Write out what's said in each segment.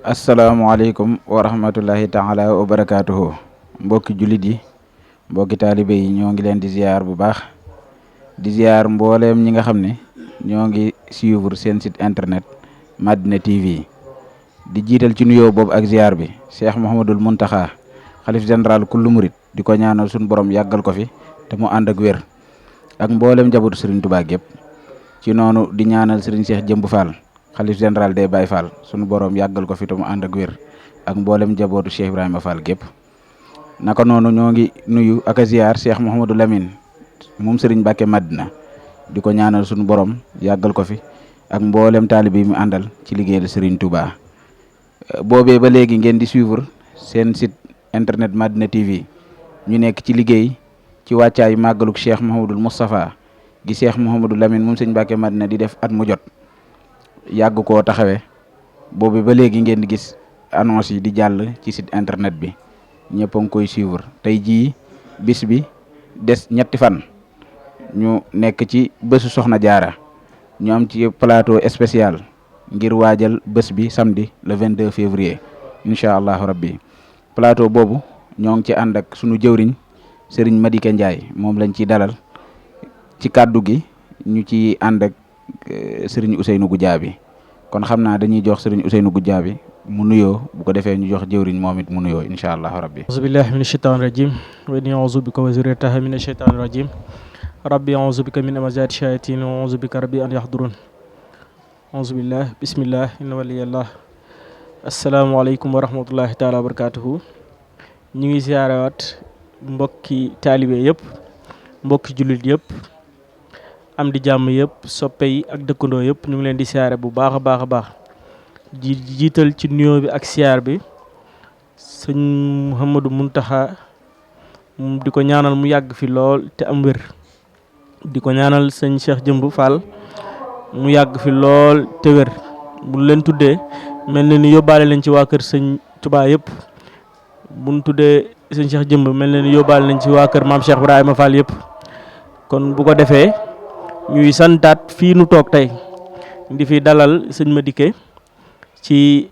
asalaamaaleykum wa rahmatullahi taala wa barakaatuhu mbokki jullit yi mbokki taalibe yi ñoo ngi leen di ziar bu baax di ziar mbooleem ñi nga xam ne ñoo ngi suivre seen site internet Madina TV di jiital ci nuyoo boobu ak ziar bi Cheikh Mouhamadul Mountakha xalif général kullu murit di ko ñaanal suñu borom yàggal ko fi te mu ànd ak wér ak mbooleem njabootu Serigne Touba gépp ci noonu di ñaanal Serigne Cheikh Jëmb Fall xalif général des Baye Fall sunu borom yàggal ko fi te mu ànd ak wér ak mboolem njabootu Cheikh Ibrahima Fall gépp naka noonu ñoo ngi nuyu ak a ziar Cheikh Mouhamadou Lamine moom Serigne Mbacke Madina di ko ñaanal sunu borom yàggal ko fi ak mboolem taalibe yi mu àndal ci liggéeyal Serigne Touba boobee ba léegi ngeen di suivre seen site internet Madina TV ñu nekk ci liggéey ci wàccaayu màggaluk Cheikh Mouhamadul Moustapha gi Cheikh Mouhamadou Lamine moom Serigne Mbacke Madina di def at mu jot. yàgg koo taxawee boobu ba léegi ngeen di gis annonce yi di jàll ci site internet bi ñëpp a ngi koy suivre tey jii bis bi des ñetti fan ñu nekk ci bésu Soxna Jaara ñu am ci plateau spécial ngir waajal bés bi samedi le 22 février incha allahu rabbi plateau boobu ñoo ngi ci ànd ak sunu jëwriñ Serigne Madike Ndiaye moom lañ ciy dalal ci kàddu gi ñu ci ànd ak Serigne Ousseynou Goudiaby kon xam naa dañuy jox Serigne Ousseynou Goudiaby mu nuyoo bu ko defee ñu jox jëwriñ moom it mu nuyoo incha allah rabbi auzu billahi min ashaytani rajim wa inni a'udhu bika wa zurriyataha min ashaytani rajim rabbi a'udhu bika min amazati shayatin wa a'udhu bika rabbi an yahdurun auzu billah bismillah inna waliyallah assalaamu alaykum wa rahmatullahi taala wa barakatuhu ñu ngi ziyaarewaat mbokki taalibe yëpp mbokki jullit yëpp am di jàmm yëpp soppe yi ak dëkkandoo yëpp ñu ngi leen di siyaare bu baax a baax a baax di jiital ci nuyoo bi ak siyaar bi sëñ Mouhamadou Mountakha di ko ñaanal mu yàgg fi lool te am wér di ko ñaanal sëñ Cheikh Jëmb Fall mu yàgg fi lool te wér bu leen tuddee mel na ni yóbbaale leen ci waa kër sëñ Touba yëpp bu ñu tuddee sëñ Cheikh Jëmb mel na ni yóbbaale leen ci waa kër maam Cheikh Ibrahima Fall yëpp kon bu ko defee ñuy santaat fii nu toog tey di fi dalal sëñ Madike ci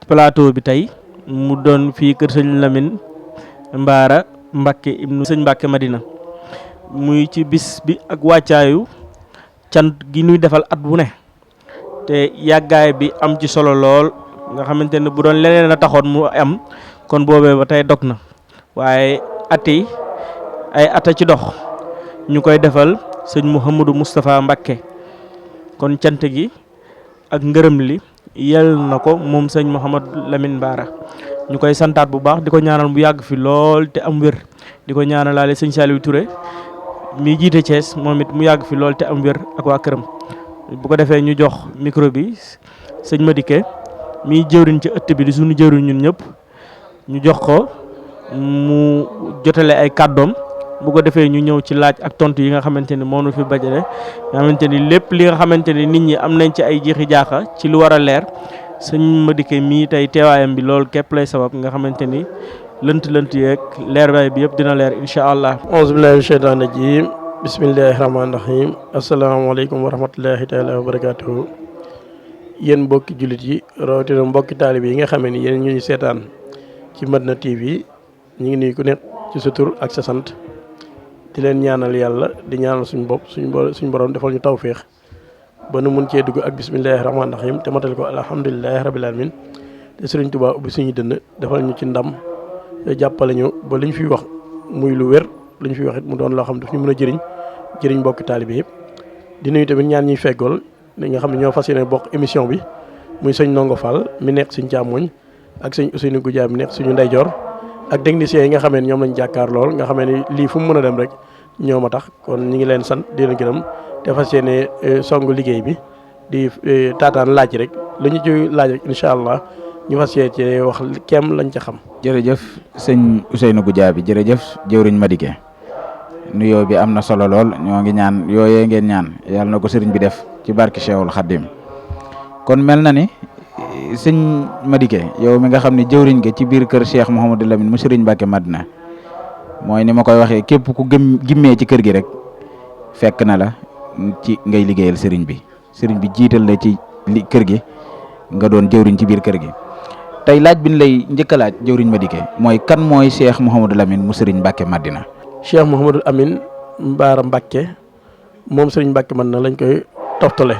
plateau bi tey mu doon fii kër sëñ Lamine Mbaara Mbacke ibnu sëñ Mbacke Madina muy ci bis bi ak wàccaayu cant gi ñuy defal at bu ne te yàggaay bi am ci solo lool nga xamante ne bu doon leneen a taxoon mu am kon boobee ba tey dog na waaye at yi ay ata ci dox ñu koy defal sëñ Mouhamadou Moustapha Mbacké kon cant gi ak ngërëm li yel na ko moom sëñ Mouhamadou Lamine Bara ñu koy santaat bu baax di ko ñaanal mu yàgg fi lool te am wér di ko ñaanalaale sëñ Saliou Touré mi jiite Thiès moom it mu yàgg fi lool te am wér ak waa këram bu ko defee ñu jox micro bi sëñ Madike mi jëwriñ ci ëtt bi di suñu jëwriñ ñun ñëpp ñu jox ko mu jotale ay kàddoom bu ko defee ñu ñëw ci laaj ak tontu yi nga xamante ni moo nu fi bajale nga xamante ni lépp li nga xamante ni nit ñi am nañ ci ay jiixi jaaxa ci lu war a leer sëñ Madike mii tey teewaayam bi loolu képp lay sabab nga xamante ni lënt yeeg leer baay bi yëpp dina leer incha allah. auzu billahi min shaytaani rajim bismillahi rahmaani rahim asalaamaaleykum wa rahmatullahi taala wa barakatuhu yéen mbokki jullit yi rawatina mbokki taalib yi nga xamee ni yéen ñu seetaan ci Madina TV ñu ngi nuyu ku nekk ci sa tur ak sa sant di leen ñaanal yàlla di ñaanal suñu bopp suñu borom defal ñu tawféex ba nu mun cee dugg ak bismillahi rahmaani rahim te matal ko alhamdulilahi rabil alamin te Sëriñ Tuubaa ubbi suñu dënn defal ñu ci ndam jàppale ñu ba li ñu fiy wax muy lu wér li ñu fiy wax it mu doon loo xam daf ñu mën a jëriñ mbokki taalibe yëpp di nuyu tamit ñaan ñuy feggool li nga xam ne ñoo fas yéene bokk émission bi muy sëñ Ndongo Fall mi nekk suñu càmmoñ ak sëñ Ousseynou Goudiaby mi nekk suñu ndeyjoor ak techniciens yi nga xamee ne ñoom lañ jàkkaar lool nga xamee ni lii fu mu mën a dem rek ñoom a tax kon ñi ngi leen sant di leen gërëm te fas yéene songu liggéey bi di taataan laaj rek lu ñu ci laaj rek incha allah ñu fas yéene ci wax kem lañ ca xam. jërëjëf sëñ Ousseynou Goudiaby jërëjëf jëwriñ Madike nuyoo bi am na solo lool ñoo ngi ñaan yooyee ngeen ñaan yàlla na ko sëriñ bi def ci barki Cheikhul Khadim kon mel na ni sëñ Madike yow mi nga xam ne jëwriñ nga ci biir kër Cheikh Mouhamadou Lamine mu sëriñ Mbacke Madina mooy ni ma koy waxee képp ku gimmee ci kër gi rek fekk na la ci ngay liggéeyal sëriñ bi jiital la ci kër gi nga doon jëwriñ ci biir kër gi tey laaj bi ñu lay njëkk a laaj jëwriñ Madické mooy kan mooy Cheikh Mouhamadou Lamine mu Serigne Mbacke Madina. Cheikh Mouhamadou Amine Baara Mbacke moom Serigne Mbacke Madina lañ koy toftale.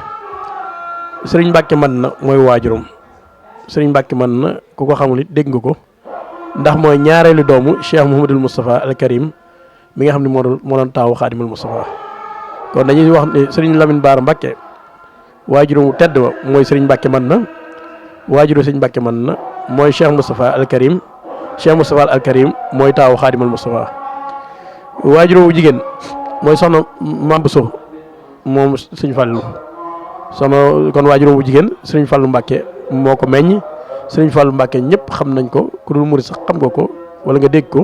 Serigne Mbacke Madina mooy waajuram Serigne Mbacke Madina ku ko xamul it dégg nga ko ndax mooy ñaareelu doomu Cheikh Mouhamadul Moustapha al Karim mi nga xam ne moo doon taawu Xaadimul Moustapha. kon dañuy wax ne Serigne Lamine Baara Mbacke waajuram wu tedd wa mooy Serigne Mbacke Madina waajuru Serigne Mbacke Madina mooy Cheikh Moustapha al Karim Cheikh Moustapha al Karim mooy taawu Xaadimul Moustapha. waajuru wu jigéen mooy soxna Mame Bousso moom Serigne Fallou kon waajuru wu jigéen Serigne Fallou Mbacke moo ko meññ Serigne Fallou Mbacke ñëpp xam nañ ko ku dul murid sax xam nga ko wala nga dégg ko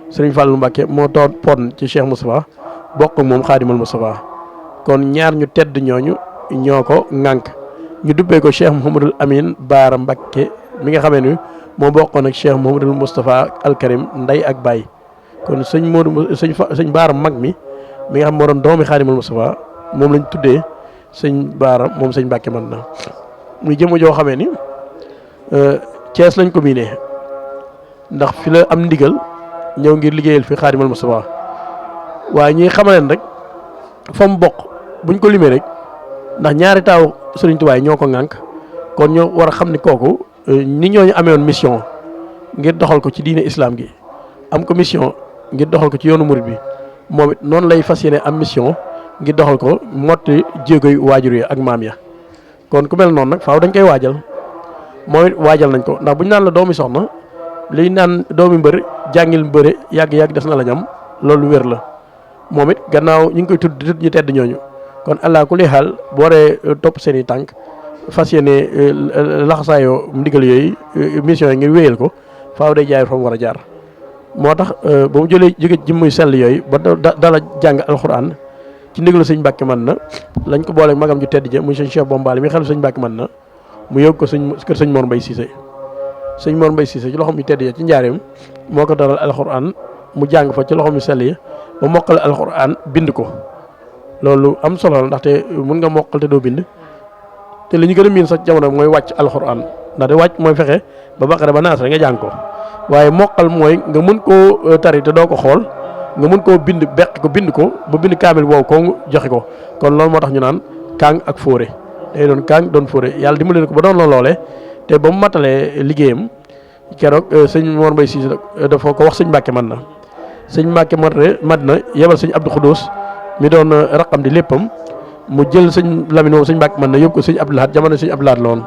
Serigne Fallou Mbacke moo pon ci Cheikh Moustapha bokk ak moom Xaadimul Moustapha. kon ñaar ñu tedd ñooñu ñoo ko ŋànk ñu dubbee ko Cheikh Mouhamadul Amine Baara Mbacke mi nga xamee ni moo bokkoon ak Cheikh Mouhamadul Moustapha al Karim ndey ak baay. kon sëñ Baara mag mi nga xam moo doon doomi Xaadimul Moustapha moom lañ tuddee sëñ Baara moom sëñ Mbacke Madina muy jëmm joo xamee ni Cees lañ ko miinee ndax fi la am ndigal ñëw ngir liggéeyal fi Xaadimul Moustapha waaye ñuy xamaleen rek fa mu bokk buñ ko limee rek ndax ñaari taaw Sëriñ Tuubaa ñoo ko ŋànk kon ñoo war a xam ni kooku ni ñooñu amee woon mission ngir doxal ko ci diine islam gi am ko mission ngir doxal ko ci yoonu murid bi moom it noonu lay fas yéene am mission ngir doxal ko motti jéegoy waajur yi ak maam ya. kon ku mel noonu nag faaw dañ koy waajal moom it waajal nañ ko ndax buñ naan la doomi soxna liy naan doomi mbër jàngil mbëre yàgg-yàgg des na la ñam loolu wér la moom it gannaaw ñu ngi koy tudd ñu tedd ñooñu kon allah kulli xaal boo dee topp seen i tànk fas yéene laxasaayoo ndigal yooyu mission yi ngir wéyal ko faaw day jaay fa mu war a jaar. moo tax ba mu jóge jëmmuy sell yooyu ba dala jàng alxuraan ci ndigalu sëñ Mbacke Madina lañ ko boole magam ju tedd ja muy sëñ Cheikh Bombali mi xel sëñ Mbacke Madina mu yóbbu ko kër sëñ Mor Mbaye Cissé sëñ Mor Mbaye Cissé ci loxoom yu tedd ja ci njaareem moo ko daral alxuraan mu jàng fa ci loxoom yu sell yi ba mokkal alxuraan bind ko loolu am solo la ndaxte mun nga mokkal te doo bind te li ñu gën a miin sax jamono mooy wàcc alxuraan ndaxte wàcc mooy fexe ba Baqara ba Naas rek nga jàng ko waaye mokkal mooy nga mun koo tari te doo ko xool nga mun koo bind beq ko bind ko ba bind kaamil boobu ko joxe ko kon loolu moo tax ñu naan kaang ak fóore day doon kaang doon fóore yàlla dimbali na ko ba doon la loole te ba mu matalee liggéeyam keroog sëñ Mor Mbaye Cissé dafa ko wax sëñ Mbacke Madina sëñ Mbacke Madina yebal sëñ Abdou Khoudous mi doon raqam di léppam mu jël sëñ Lamine moom sëñ Mbacke Madina yóbbu ko sëñ Abdou Lahad jamono sëñ Abdou Lahad la woon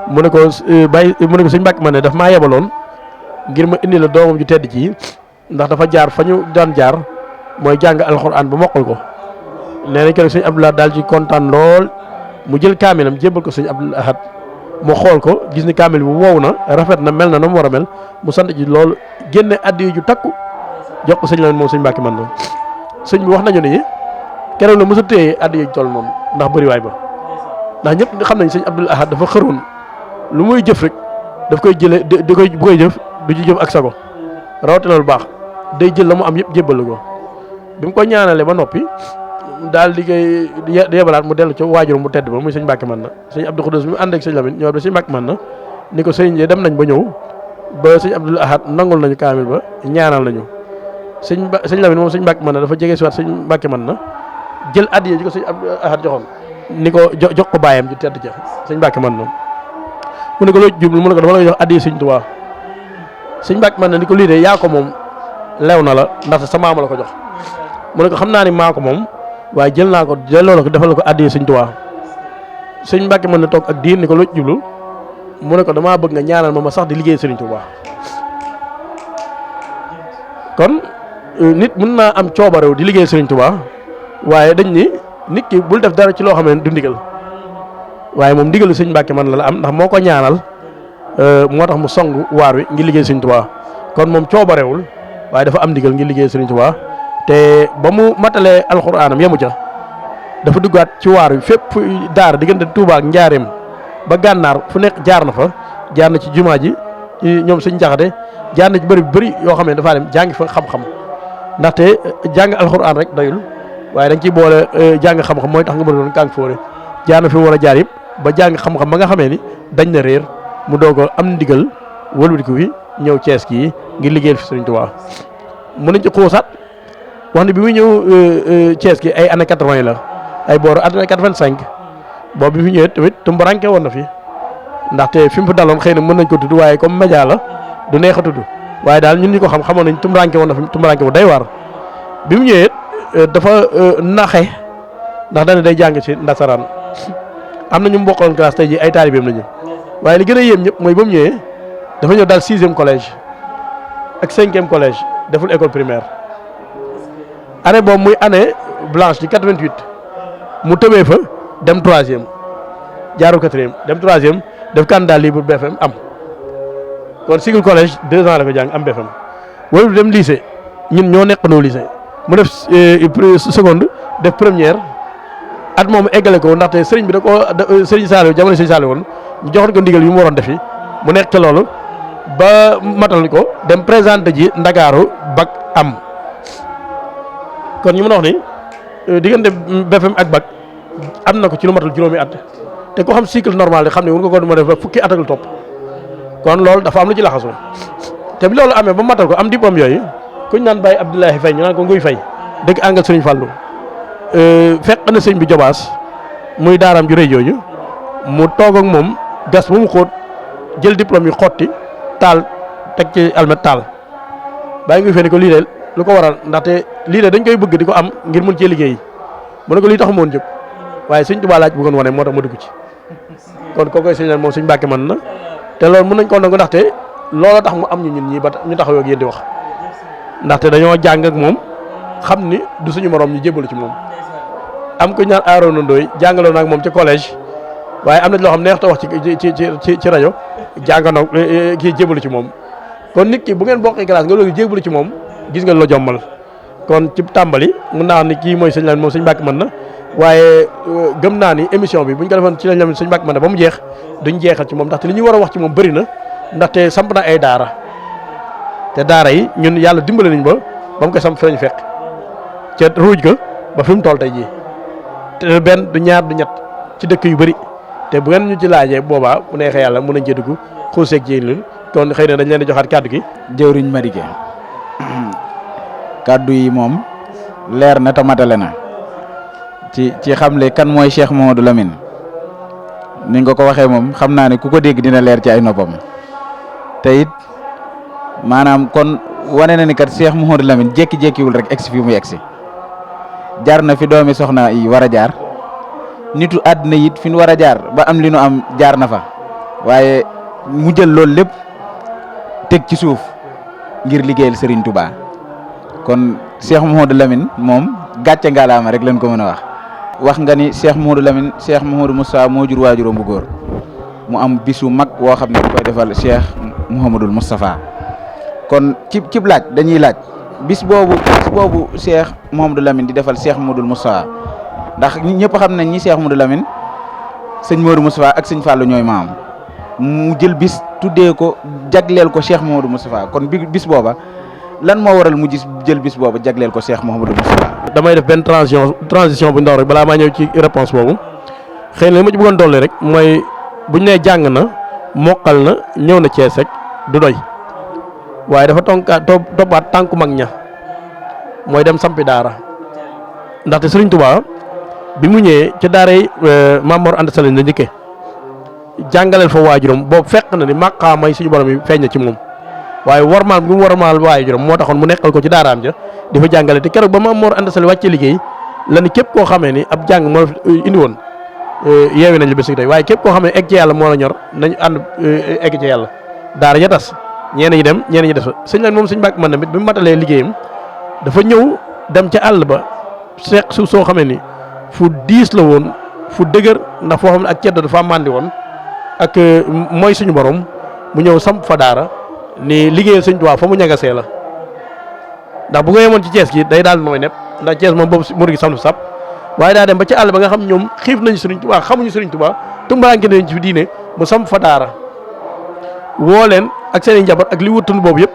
mu ne ko sëñ Mbacke Madina daf maa yebaloon ngir ma indi la doomam ju tedd ci ndax dafa jaar fa ñu daan jaar mooy jàng alxuraan ba mokkal ko nee na keroog sëñ Abdou Lahad daal ci kontaan lool mu jël kaamilam jébbal ko sëñ Abdou Lahad mu xool ko gis ni kaamil bu wow na rafet na mel na mu war a mel mu sant ji loolu génne addi ju takku jox ko sëñ Lamine moom sëñ Mbacke Madina sëñ bi wax nañu ni keroog la mos a téye addi ju toll moom ndax bëriwaay ba ndax ñëpp xam nañ sëñ Abdou Lahad dafa xëroon lu muy jëf rek daf koy jëlee bu koy jëf du ci jëf ak sago rawatina lu baax day jël la mu am yëpp jébbal ko bi mu ko ñaanalee ba noppi daal di koy yebalaat mu dellu ci waajur mu tedd ba muy sëñ Mbacke Madina sëñ Abdou Khoudous mi ànd ak sëñ Lamine ñëw ba sëñ Mbacke Madina ni ko sëñ dem nañ ba ñëw ba sëñ Abdou Lahad nangul nañu kaamil ba ñaanal nañu sëñ Lamine moom sëñ Mbacke Madina dafa jege si waat sëñ Mbacke Madina jël addiya ji ko sëñ Abdou Lahad joxoon ni ko jox ko baayam ji tedd ca sëñ Mbacke Madina mu ne ko loo jublu mu ne ko dafa la jox addiya sëñ Tuubaa sëñ Mbacke Madina ni ko lii de yaa ko moom lew na la ndaxte sa maama la ko jox mu ne ko xam naa ni maa ko moom waaye jël naa ko delloo la ko defal ko addiya sëñ Tuubaa sëñ Mbacke Madina toog ak diir ni ko loo jublu mu ne ko damaa bëgg nga ñaanal ma sax di liggéey sëriñ Tuubaa kon nit mën naa am coobarew di liggéey sëriñ Tuubaa waaye dañ ni nit ki bul def dara ci loo xam ne du ndigal waaye moom ndigalu sëñ Mbacke Madina la am ndax moo ko ñaanal moo tax mu song waar wi ngir liggéey sëriñ Tuubaa kon moom coobarewul waaye dafa am ndigal ngir liggéey sëriñ Tuubaa te ba mu matalee alxuraanam yemu ca dafa duggaat ci waar wi fépp daara diggante Touba ak Njaareem ba gànnaar fu nekk jaar na fa jaar na ci jumaa ji ñoom sëñ Jaxate jaar na ci bëri yoo xam ne dafaa dem jàngi fa xam-xam ndaxte jàng alxuraan rek doyul waaye dañ ciy boole jàng xam-xam mooy tax nga mën a doon kàng fóore jaar na fi mu war a jaar yëpp ba jàng xam-xam ba nga xamee ni dañ na réer mu doog a am ndigal wëlbatiku fi ñëw Thiès kii ngir liggéeyal fi Sëriñ Tuubaa. mën nañ ci xuusaat wax ne bi muy ñëw Thiès ki ay années 80 la ay booru année 85 boobu bi fi ñëwee tamit tumbaranke woon na fi ndaxte fi mu fi daloon xëy na mën nañ ko tudd waaye comme média la du neex a tudd waaye daal ñun ñi ko xamoon nañ tumbaranke woon na fi tumbaranke bu day waar. bi mu ñëwee dafa naxe ndax dañ day jàng ci ndasaraan am na ñu mbokkaloon classe tey ji ay taalibeem lañu waaye li gën a yéem ñëpp mooy ba mu ñëwee dafa ñëw daal 6e collège ak 5e collège deful école primaire. année boobu muy année blanche di 88 mu tëbee fa dem 3e jaarul 4e dem 3e def candidat libre BFM am kon cycle collège 2 ans la ko jàng am BFM wala dem lycée ñun ñoo nekkandoo lycée mu def seconde def première at moom eggale ko ndaxte sëriñ bi da ko sëriñ Saliou jamono sëriñ Saliou woon ñu joxoon ko ndigal yu mu waroon defi mu nekk ca loolu ba matal ko dem présenté ji Ndakaaru bac am. kon ñu mën a wax ni diggante BFM ak bac am na ko ci lu matul juróomi at te ko xam cycle normal de xam ne war nga ko mën a def ba fukki at ak lu topp kon loolu dafa am lu ci laxasoo te bi loolu amee ba matal ko am diplôme yooyu kuñ naan Baye Abdoulaye Faye ñu naan ko Nguy Faye dëgg àngal Sëriñ Fallou fekk na sëñ bi Jobaas muy daaraam ju rëy jooju mu toog ak moom gas ba mu xóot jël diplôme yi xotti taal teg ci almet taal Baye Nguy Faye ne ko lii de lu ko waral ndaxte lii de dañ koy bëgg di ko am ngir mun cee liggéey mu ne ko lii taxu moon jóg waaye Sëñ Tuubaa laaj bëggoon wane moo tax ma dugg ci kon kookoy sëñ moom Sëñ Mbàkke mën na te loolu mën nañ ko nangu ndaxte loolu tax mu am ñu ñun ñii ba ñu taxawoo ak yéen di wax ndaxte dañoo jàng ak moom xam ni du suñu morom ñu jébbalu ci moom am ko ñaan Aaroona Ndooy jàngaloon nag moom ci collège waaye am na loo xam neex ta wax ci rajo jàngandoo kii jébbalu ci moom kon nit ki bu ngeen bokkee classe nga loolu jébbalu ci moom gis nga la jommal kon ci tàmbali mun naa wax ni kii mooy sëñ Lamine moom Sëñ Mbàkke mën na waaye gëm naa ni émission bi buñ ko defoon ci lañ Lamine Sëñ Mbàkke mën na ba mu jeex duñ jeexal ci moom ndaxte li ñu war a wax ci moom bëri na ndaxte samp na ay daara te daara yi ñun yàlla dimbale nañ ba mu ko samp fi lañ fekk ca ruuj ko ba fi mu toll tey jii te benn du ñaar du ñett ci dëkk yu bëri te bu ngeen ñu ci laajee boobaa bu neexee yàlla mën nañ cee dugg xuuseeg ji ñun kon xëy na dañ leen di joxaat kàddu gi. jëwriñ Marike kàddu yi moom leer na tamatale na ci xamle kan mooy Cheikh Mouhamadou Lamine ni nga ko waxee moom xam naa ne ku ko dégg dina leer ci ay noppam te it maanaam kon wane na ni kat Cheikh Mouhamadou Lamine jékki-jékkiwul rek egsi fi mu egsi jaar na fi doomi soxna yi war a jaar nitu àddina it fi nu war a jaar ba am li nu am jaar na fa waaye mu jël loolu lépp teg ci suuf ngir liggéeyal Serigne Touba kon Cheikh Mouhamadou Lamine moom gàcce ngalaama rek lañ ko mën a wax nga ni Cheikh Mouhamadou Lamine Cheikh Mouhamadou Moustapha moo jur waajuram bu góor mu am bisu mag woo xam ne da koy defal Cheikh Mouhamadou Moustapha kon cib laaj dañuy laaj bis boobu Cheikh Mouhamadou Lamine di defal Cheikh Mouhamadou Moustapha ndax ñëpp xam nañ ñi Cheikh Mouhamadou Lamine sëñ Modou Moustapha ak sëñ Fallou ñooy maam mu jël bis tuddee ko jagleel ko Cheikh Mouhamadou Moustapha kon bis booba lan moo waral mu jël bis booba jagleel ko Cheikh Mouhamadou Moustapha. damay def benn transition bu ndaw rek balaa maa ñëw ci réponse boobu xëy na li ma ci bëggoon dolli rek mooy buñ nee jàng na mokkal na ñëw na Thiès rek du doy waaye dafa toppaat tànku mag ña mooy dem sampi daara ndaxte Serigne Touba bi mu ñëwee ca daara yi Maam Mor Anta Sali la njëkkee jàngaleel fa waajuram boobu fekk na ni màqaamay suñu borom yi feeñ na ci moom waaye warmaal bi mu warmaal waajuram moo taxoon mu nekkal ko ci daaraam ja di fa jàngale te keroog ba Maam Mor Anta Sali wàccee liggéey la ni képp koo xamee ni ab jàng moo indi woon yeewi nañ la bés tey waaye képp koo xamee egg ci yàlla moo la ñor nañu ànd egg ci yàlla daara ja tas ñenn ñi dem ñenn ñi des fa sëñ la moom Sëñ Mbàkke mën na bi mu matalee liggéeyam dafa ñëw dem ca àll ba seq suuf soo xamee ni fu diis la woon fu dëgër ndax foo xam ne ak ceddo dafa màndi woon ak mooy suñu borom mu ñëw samp fa daara ni liggéeyal Sëñ Tuubaa fa mu ñagasee la ndax bu ko yemoon ci Thiès gi day daal mooy nepp ndax Thiès moom boobu mur gi samp sap waaye daa dem ba ci àll ba nga xam ñoom xiif nañu Sëriñ Tuubaa xamuñu Sëriñ Tuubaa tumbaranke nañ ci fi diine mu samp fa daara woo leen ak seen i njaboot ak li wutun boobu yëpp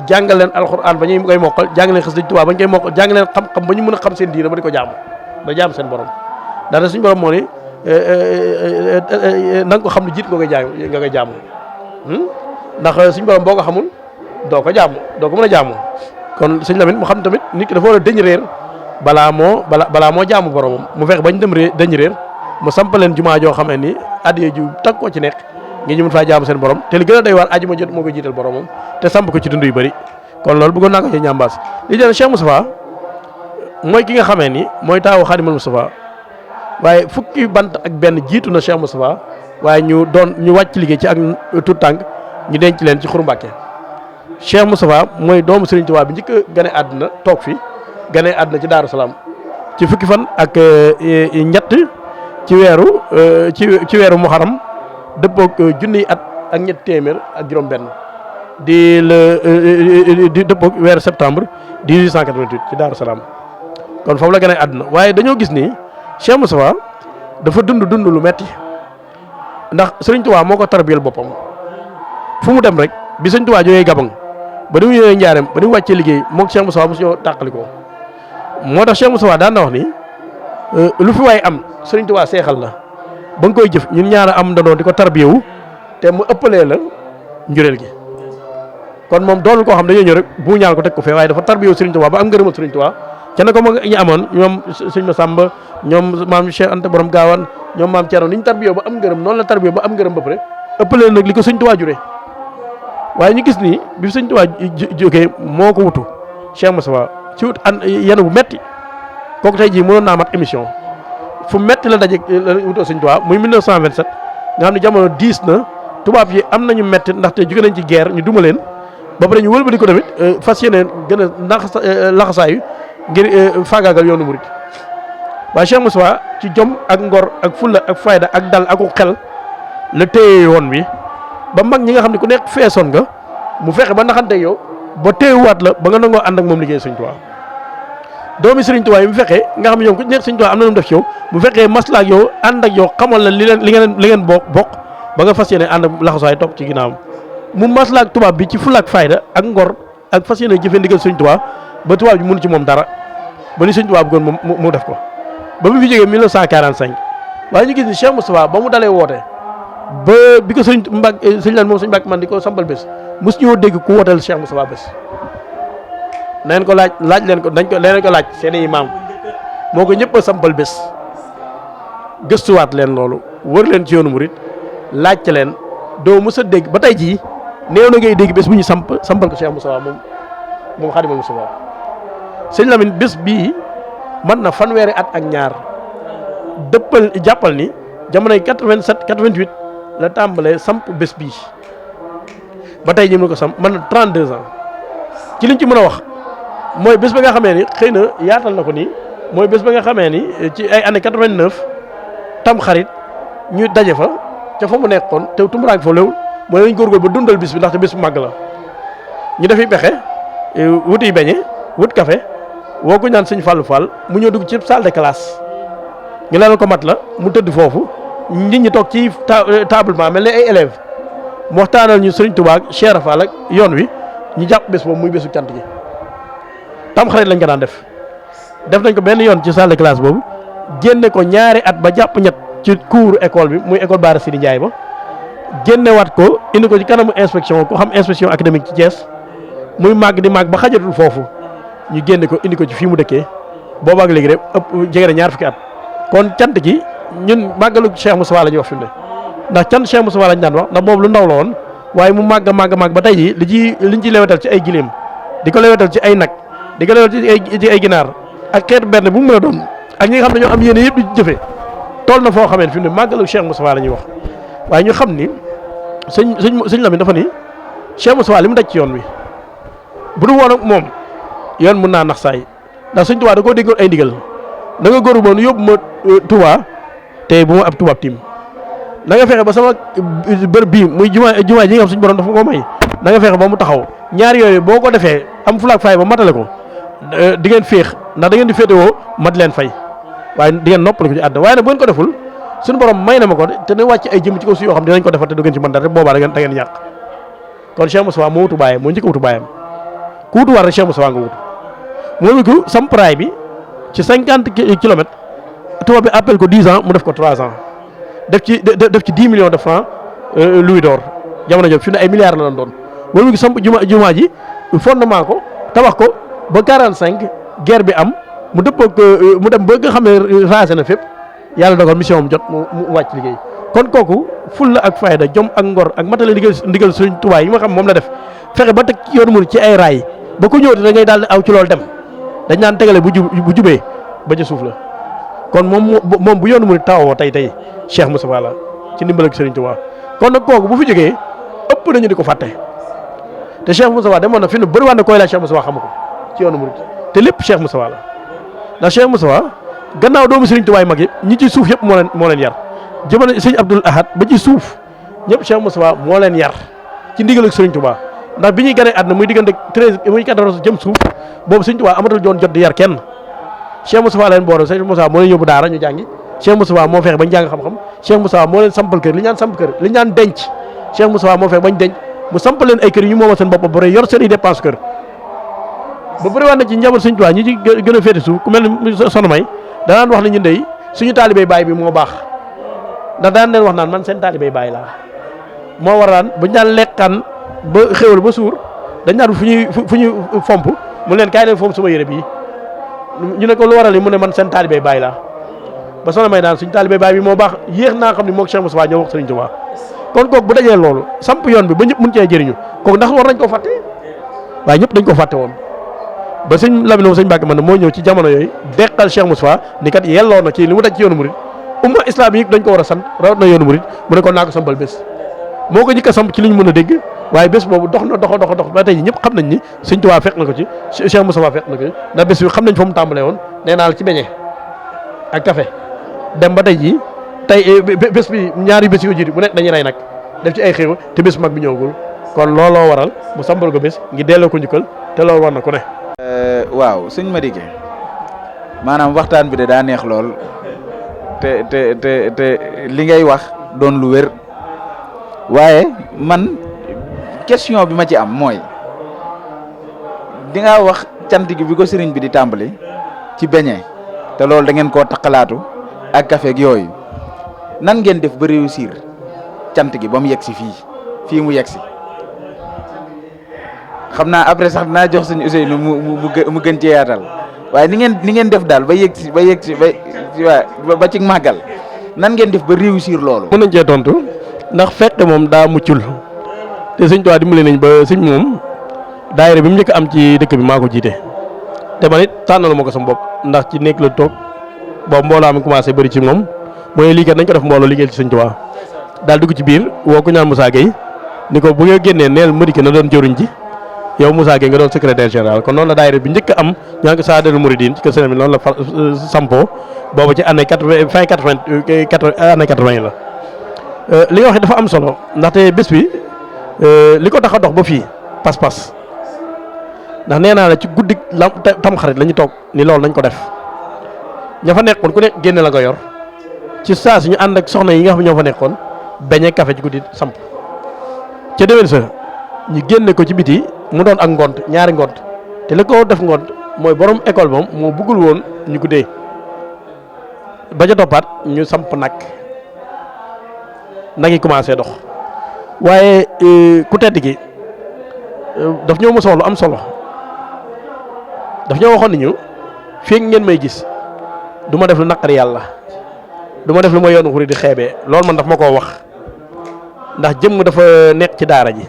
jàngal leen alxuraan ba ñu koy mokkal jàngal leen Sëriñ Tuubaa ba ñu koy mokkal jàngal leen xam-xam ba ñu mën a xam seen diine ba di ko jaamu ba jaam seen borom ndax suñu borom moo ni na nga ko xam ne jiit nga koy jaamu ndax suñu borom boo ko xamul doo ko mën a jaamu kon sëñ Lamine mu xam tamit nit ki dafa war a dëñ réer balaa moo jaamu boromam mu fexe bañ dem dëñ réer mu sampaleen jumaa joo xam ne ni addiya ju tag ko ci nekk ngi ñu mën faa jaamu seen borom te li gën a doy waar aji ma jot moo ko jiital boromam te samp ko ci dund yu bëri kon loolu bëggoon naa ko ci ñambaas li jël Cheikh Moustapha mooy ki nga xamee ni mooy taawu Xaadimal Moustapha waaye fukki bant ak benn jiitu na Cheikh Moustapha waaye ñu wàcc liggéey ci ak tout tànk ñu denc leen ci Xuru Mbàkke Cheikh Moustapha mooy doomu Serigne Touba bi njëkk a gane àdduna toog fi gane àdduna ci Daaru Salaam ci fukki fan ak ñett ci weeru Muharram dëppook junniy at ak ñett téeméer ak juróom benn di dëppook weeru septembre 1888 ci Daaru Salaam kon foofu la gane àdduna waaye dañoo gis ni Cheikh Moustapha dafa dund lu metti ndax Serigne Touba moo ko tarbiyal boppam fu mu dem rek bi Serigne Touba jógee Gabon ba ni mu ñëwee Njaareem ba ni mu wàccee liggéey moog Cheikh Moustapha mosu ñoo tàqalikoo moo tax Cheikh Moustapha daan na wax ni lu fi waay am Serigne Touba seexal la ba nga koy jëf ñun ñaar am dandoo di ko tarbiyewu te mu ëppalee la njureel gi kon moom doonul koo xam dañoo ñëw rek bu ñaan ko teg ko fee waaye dafa tarbiyewu Serigne Touba ba am ngërëmal Serigne Touba ca na ko ma ñu amoon ñoom sëñ Massamba ñoom maam Cheikh Anta borom Gaawaan ñoom maam Thierno ni ñu tarbiyewu ba am ngërëm noonu la tarbiyewu ba am ngërëm ba pare ëppalee nag li ko Serigne Touba juree waaye ñu gis ni bi Serigne Touba jógee moo ko wutu Cheikh Moustapha ci wut yenu bu metti kooku tey jii mënoon naa mat émission fu metti la daje la wutoo Serigne Touba muy 1927 nga xam ne jamono diis na tubaab yi am nañu metti ndaxte jóge nañ ci guerre ñu duma leen ba pare ñu wëlbati ko tamit fas yéene gën a laxasaayu ngir faagaagal yoonu murit waaye Cheikh Moustapha ci jom ak ngor ak fulla ak fayda ak dal ak xel la téye yoon wi ba mag ñi nga xam ne ku nekk feesoon nga mu fexe ba naxante yow ba téyewaat la ba nga nangoo ànd ak moom liggéey Serigne Touba doomi Serigne Touba yi mu fexe nga xam ne ñoom ku nekk Serigne Touba am na lu mu def ci yow mu fexee maslaa ak yow ànd ak yow xamal la li ngeen bokk ba nga fas yéene ànd ak laxasaay topp ci ginnaawam mu maslaa ak tubaab bi ci fulla ak fayda ak ngor ak fas yéene jëfee ndigal Serigne Touba ba tubaab bi mënu ci moom dara ba ni Serigne Touba bëggoon moom mu def ko ba mu fi jógee 1945 waaye ñu gis ni Cheikh Moustapha ba mu dalee woote ba bi ko sëñ lan moom sëñ Mbàkke man di ko sambal bés mos ñoo dégg ku wooteel Cheikh Moustapha bés na ngeen ko laaj leen ko leneen ko laaj seen i maam moo ko ñëpp a sambal bés gëstuwaat leen loolu wër leen ci yoonu murit laajte leen doo mos a dégg ba tey jii néew na ngay dégg bés bu ñu sampal ko Cheikh Moustapha moom Xaadimal Moustapha sëñ Lamine bés bii mën na fanweeri at ak ñaar jàppal ni jamonoy 87 88 la tàmbalee samp bés bii ba tey ñu mën ko samp mën na 32 ans ci liñ ci mën a wax mooy bés ba nga xamee ni xëy na yaatal na ko nii mooy bés ba nga xamee ni ci ay année 89 tam xarit ñu daje fa ca fa mu nekkoon te tumuraange fa léwul mooy lañ góorgóor ba dundal bis bi ndaxte bés bu màgg la ñu defi pexe wuti beñe wut café woo ko ñaan sëñ Fallou Fall mu ñëw dugg ci salle de classe ñu leen ko mat la mu tëdd foofu nit ñi toog ci tablement mel ne ay élèves mu waxtaanal ñu Serigne Touba ak Cheikh Fall ak yoon wi ñu jàpp bés boobu muy bésu cant gi tam xarit lañ ko daan def nañ ko benn yoon ci salle de classe boobu génne ko ñaari at ba jàpp ñett ci cours école bi muy école Bara Sidi Ndiaye ba génnewaat ko indi ko ci kanamu inspection ko xam inspection académique ci Thiès muy màgg di màgg ba xajatul foofu ñu génne ko indi ko ci fii mu dëkkee boobu ak léegi rek ëpp jege na ñaar fukki at kon cant gi ñun màggalu Cheikh Moustapha la ñuy wax fi mu ne ndax cant Cheikh Moustapha lañ daan wax ndax boobu lu ndaw la woon waaye mu màgg ba tey jii liñ ci lewetal ci ay gileem di ko lewetal ci ay nag di ko lewetal ci ay ginaar ak xeetu benn bu mu mën a doon ak ñi nga xam ne ñoo am yéene yëpp di jëfee toll na foo xamee fi mu ne màggalu Cheikh Moustapha la ñuy wax waaye ñu xam ni sëñ Lamine dafa ni Cheikh Moustapha li mu daj ci yoon wi bu du woon ak moom yoon mun naa nax saay ndax sëñ Touba da koo déggoon ay ndigal na nga góoru moom yóbbu ma Touba te bu ma ab tubaab tiim na nga fexe ba sama bërëb bii muy jumaa ji nga xam suñu borom dafa ko may na nga fexe ba mu taxaw ñaar yooyu boo ko defee am fulaak fay ba matale ko di ngeen féex ndax da ngeen di féetewoo mat leen fay waaye di ngeen noppal ko ci àdduna waaye nag bu ngeen ko deful suñu borom may na ma ko te ne wàcc ay jëm ci kaw si yoo xam dinañ ko defal te du ngeen ci mën dara boobaa da ngeen ñàkk kon Cheikh Moustapha moo wutu baayam moo njëkk a wutu baayam ku wutu war rek Cheikh Moustapha nga wutu moo ko samparaay bi ci 50 kilomètres tubaab bi appel ko 10 ans mu def ko 3 ans def ci 10 millions de francs louis d'or jamono jooju fi ne ay milliards la doon wala gi samp jumaa ji fondement ko tabax ko ba 45 guerre bi am mu dëppoog mu dem ba nga xam ne raase na fépp yàlla dogal mission am jot mu wàcc liggéey kon kooku fulla ak fayda jom ak ngor ak matale ndigal Sëriñ Tuubaa yi ma xam moom la def fexe ba teg yoonu murid ci ay raay ba ku ñëw da ngay daal di aw ci loolu dem dañ naan tegale bu jubee ba ca suuf la kon moom bu yoonu murid tawoo tey Cheikh Moustapha la ci ndimbal ak Sëriñ Tuubaa kon nag kooku bu fi jógee ëpp nañu di ko fàtte te Cheikh Moustapha demoon na fi ne bëriwaat na koy laaj Cheikh Moustapha xamu ko ci yoonu murid te lépp Cheikh Moustapha la ndax Cheikh Moustapha gannaaw doomu Sëriñ Tuubaa mag yëpp ñi ci suuf yëpp moo leen yar jamono sëñ Abdoul Ahad ba ci suuf ñëpp Cheikh Moustapha moo leen yar ci ndigal ak Sëriñ Tuubaa ndax bi ñuy gane àdduna muy diggante 13 muy 14 jëm suuf boobu Sëriñ Tuubaa amatul joon jot di yar kenn Cheikh Moustapha leen booro Cheikh Moustapha moo leen yóbbu daara ñu jàngi Cheikh Moustapha moo fexe bañ jàng xam-xam Cheikh Moustapha moo leen sampal kër li ñaan samp kër li ñaan denc Cheikh Moustapha moo fexe bañ denc mu sampal leen ay kër yu moomal seen bopp ba pare yor seen i dépense kër ba bëri waat na ci njaboot Sëriñ Tuubaa ñi ci gën a féete suuf ku mel ni Soxna May danaan wax ne ñun dey suñu taalibey baay bi moo baax ndax daan leen wax naan man seen taalibey baay laa moo waraan buñ daan lekkaan ba xéwal ba suur dañ naan fu ñuy fomp mu leen kaay leen fomp sama yére bii ñu ne ko lu waral yi mu ne man seen taalibey baay laa ba Soxna May naan suñu taalibey baay bi moo baax yéex naa xam ne moog Cheikh Moustapha ñoo wax Sëriñ Tuubaa kon kooku bu dajee loolu samp yoon bi ba ñëpp mun cee jëriñu kooku ndax war nañ ko fàtte waaye ñëpp dañ ko fàtte woon ba sëñ Lamine sëñ Mbàkke man moo ñëw ci jamono yooyu deqal Cheikh Moustapha ni kat yelloo na ci li mu daj ci yoonu murid umma islamique dañ ko war a sant rawat na yoonu murid mu ne ko naa ko sampal bés moo ko njëkk a samp ci li ñu mën a dégg waaye bés boobu dox ba tey ñëpp xam nañ ni Sëñ Tuubaa fekk na ko ci Cheikh Moustapha fekk na ko ci ndax bés bi xam nañ fa mu tàmbalee woon nee naa la ci beñe ak café dem ba tey jii tey bés bi ñaari bés yoo jiitu bu nekk dañuy rey nag def ci ay xéew te bés mag bi ñëwagul kon looloo waral mu sampal ko bés ngi delloo ko njukkal te loolu war na ku ne waaw sëñ Madické maanaam waxtaan bi de daa neex lool te li ngay wax doon lu wér waaye man question bi ma ci am mooy di nga wax cant gi bi ko sëriñ bi di tàmbali ci beñe te loolu da ngeen koo taqalaatu ak café ak yooyu nan ngeen def ba réussir cant gi ba mu yegg si fii mu yegg si xam naa après sax dinaa jox sëñ Ousseynou mu gën cee yaatal waaye ni ngeen def daal ba yegg si ba ci màggal nan ngeen def ba réussir loolu. mën nañ cee tontu ndax fekk moom daa muccul te Sëñ Tuubaa dimbali nañ ba sëñ moom daayira bi mu njëkk am ci dëkk bi maa ko jiite te man it tànnalu ma ko sama bopp ndax ci nekk la toog boobu mbooloo mi commencé bëri ci moom mooy lii kat nañ ko def mbooloo liggéeyal ci Sëñ Tuubaa daal dugg ci biir woo ko ñaan Moussa Gueye ni ko bu nga génnee neel Madické na doon jëruñ ji yow Moussa Gueye nga doon secrétaire général kon noonu la daayira bi njëkk am ñaa ngi Saadul Mouridine ci kër sëñ bi noonu la sampo boobu ci année 80 fin 80 année 80 la li nga wax dafa am solo ndaxte bés bi li ko tax a dox ba fii pas-pas ndax nee naa la ci guddi Tamxarit la ñu toog ni loolu nañ ko def ña fa nekkoon ku ne génne la nga yor ci saa si ñu ànd ak soxna yi nga xam ne ñoo fa nekkoon beñe café ci guddi samp ca déwén sa ñu génne ko ci biti mu doon ak ngont ñaari ngont te li ko def ngont mooy borom école moom moo bëggul woon ñu guddee ba ca toppaat ñu samp nag yi commencé dox waaye ku tedd gi daf ñoo mos a wax lu am solo daf ñoo waxoon ni ñu fii ngeen may gis du ma def lu naqari yàlla du ma def lu ma yoonu xuri di xeebee loolu man daf ma koo wax ndax jëmm dafa nekk ci daara ji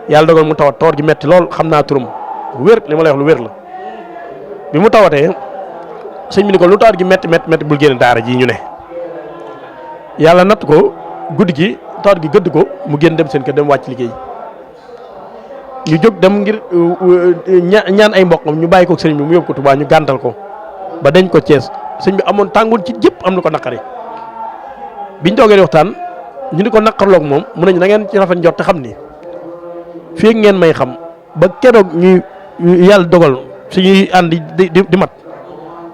yàlla dogal mu tawat tawat gi metti lool xam naa turam lu wér li ma lay wax lu wér la bi mu tawatee sëñ bi ni ko lu tawat gi metti bul génn daara ji ñu ne yàlla natt ko guddi gi tawat gi gëdd ko mu génn dem seen kër dem wàcc liggéey ñu jóg dem ngir ñaan ay mboqam ñu bàyyi ko sëñ bi mu yóbbu ko Tuubaa ñu gàntal ko ba dañ ko Cees sëñ bi amoon tàngoon ci jëpp am lu ko naqari biñ toogee di waxtaan ñu ni ko naqarloog moom mun nañu na ngeen ci rafet njort te xam ni fii ngeen may xam ba keroog ñuy yàlla dogal suñuy ànd di mat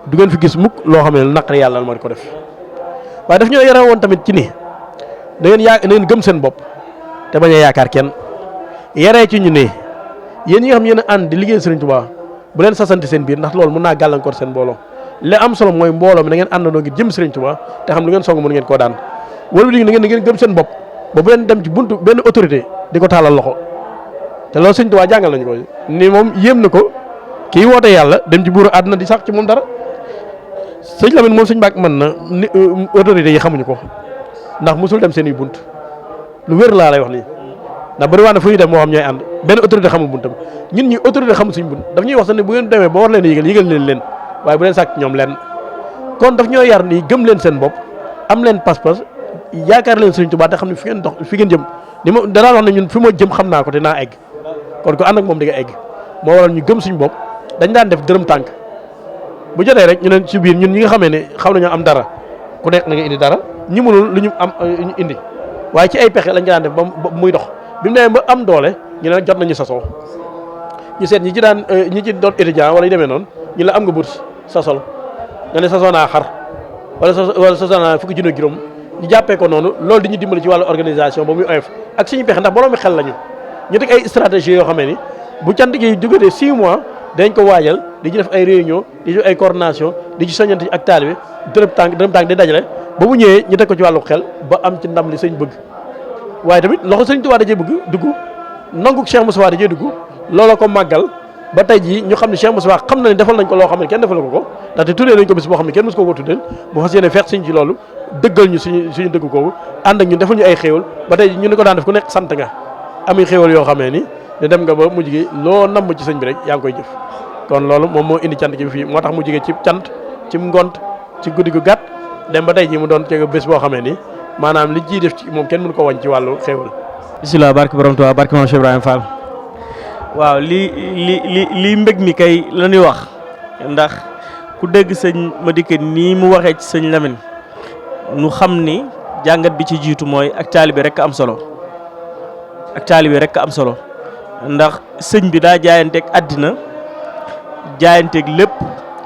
du ngeen fi gis mukk loo xam ne naqari yàlla moo di ko def waaye daf ñoo yore woon tamit ci ni da ngeen gëm seen bopp te bañ a yaakaar kenn yaree ci ñu ne yéen ñi nga xam yéen a ànd di liggéey Sëriñ Tuubaa bu leen sasante seen biir ndax loolu mën naa gàllankoor seen mbooloo li am solo mooy mbooloo mi da ngeen àndandoo ngir jëm Sëriñ Tuubaa te xam lu ngeen song mën ngeen koo daan wala li ngeen gëm seen bopp ba bu leen dem ci buntu benn autorité di ko taalal loxo te loolu sëñ Tuubaa jàngal nañu ko ni moom yéem na ko kii woote yàlla dem ci buuru àdduna di sax ci moom dara sëñ Lamine moom sëñ Mbàkke mën na ni autorité yi xamuñu ko ndax mosul dem seen i bunt lu wér laa lay wax nii ndax bëri waa na fu ñuy dem moo xam ñooy ànd benn autorité xamul buntam ñun ñi autorité xamul suñ bunt daf ñuy wax sax ne bu ngeen demee ba war leen a yëgal leen waaye bu leen sàkk ñoom leen kon daf ñoo yar nii gëm leen seen bopp am leen pas-pas yaakaar leen Sëriñ Tuubaa te xam ne fi ngeen dox fi ngeen jëm ni ma danaa wax ne ñun fi ma jëm xam naa ko te naa egg kon ko ànd ak moom di nga egg moo waral ñu gëm suñ bopp dañ daan def dërëm tànk bu jotee rek ñu ne ci biir ñun ñi nga xamee ne xam nañoo am dara ku nekk na nga indi dara ñi mënul lu ñu am ñu indi waaye ci ay pexe lañ daan def ba muy dox bi mu demee ba am doole ñu ne jot nañu sasoo ñu seet ñi ci daan ñi ci doon étudiant wala yu demee noonu ñu la am nga bourse sasol nga ne sasoo naa xar wala sasoo naa fukki junni juróom ñu jàppee ko noonu loolu di ñu dimbali ci wàllu organisation ba muy oyof ak suñu pexe ndax boroomi xel lañu ñu teg ay stratégie yoo xamee ni bu cant gi jógatee 6 mois dañ ko waajal di ci def ay réunion di ci def ay coordination di ci soññante ak taalibe dërëm tànk di dajale ba bu ñëwee ñu teg ko ci wàllu xel ba am ci ndam li sëñ bëgg waaye tamit loxo sëñ Tuubaa dajee bëgg dugg nangu Cheikh Moustapha dajee dugg looloo ko màggal ba tey jii ñu xam ne Cheikh Moustapha xam na ne defal nañ ko loo xam ne kenn defal ko ndaxte tuddee nañ ko bis boo xam ne kenn mos ko tuddee mu fas yéene feex suñ ci loolu dëggal ñu suñu dëgg kooku ànd ak ñun defal ñu ay xéewal ba tey ñu ne ko daan def ku nekk sant nga ami xéewal yoo xamee ni ne dem nga ba mujj gi loo namm ci sëñ bi rek yaa ngi koy jëf kon loolu moom moo indi cant gi fii moo tax mu jigee ci cant ci ngont ci guddi gu gàtt dem ba tey jii mu doon teg bés boo xamee ni maanaam li ciy def ci moom kenn mënu ko wañ ci wàllu xéewal. bisimilah barke borom Tuubaa barke Maam Cheikh Ibrahima Fall. waaw lii mbég mi kay la ñuy wax ndax ku dégg sëñ Madické nii mu waxee ci sëñ Lamine nu xam ni jàngat bi ci jiitu mooy ak taalibe rek am solo ak taalibe rek am solo ndax sëñ bi daa jaayanteeg àddina jaayanteeg lépp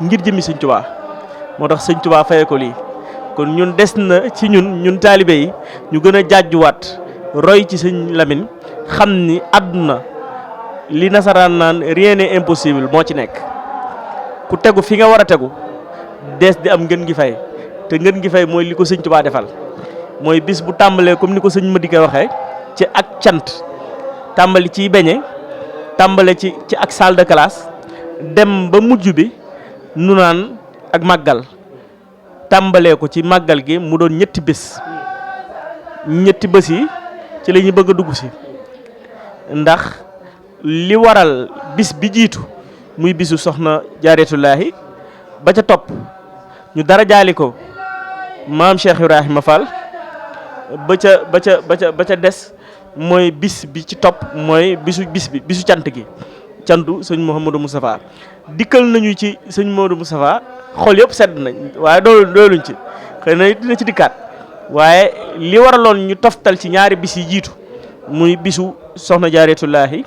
ngir jëmi sëñ Tuubaa moo tax sëñ Tuubaa fayee ko lii kon ñun des na ci ñun taalibe yi ñu gën a jàjjuwaat roy ci sëñ Lamine xam ni àdduna li nasaraan naan rien n'est impossible moo ci nekk ku tegu fi nga war a tegu dees di am ngën gi fay te ngën gi fay mooy li ko sëñ Tuubaa defal mooy bis bu tàmbalee comme ni ko sëñ Madické waxee ci ak cant tàmbali ciy beñe tàmbale ci ak salle de classe dem ba mujj bi nu naan ak màggal tàmbalee ko ci màggal gi mu doon ñetti bés yi ci la ñu bëgg a dugg si ndax li waral bis bi jiitu muy bisu soxna Jaaratullaahi ba ca topp ñu dara jaali ko maam Cheikh Ibrahima Fall ba ca des mooy bis bi ci topp mooy bisu cant gi cantu sëñ Mouhamadou Moustapha dikkal nañu ci sëñ Mouhamadou Moustapha xol yëpp sedd nañ waaye dooluñ ci xëy na dina ci dikkaat waaye li waraloon ñu toftal ci ñaari bis yi jiitu muy bisu soxna Jaaratullaahi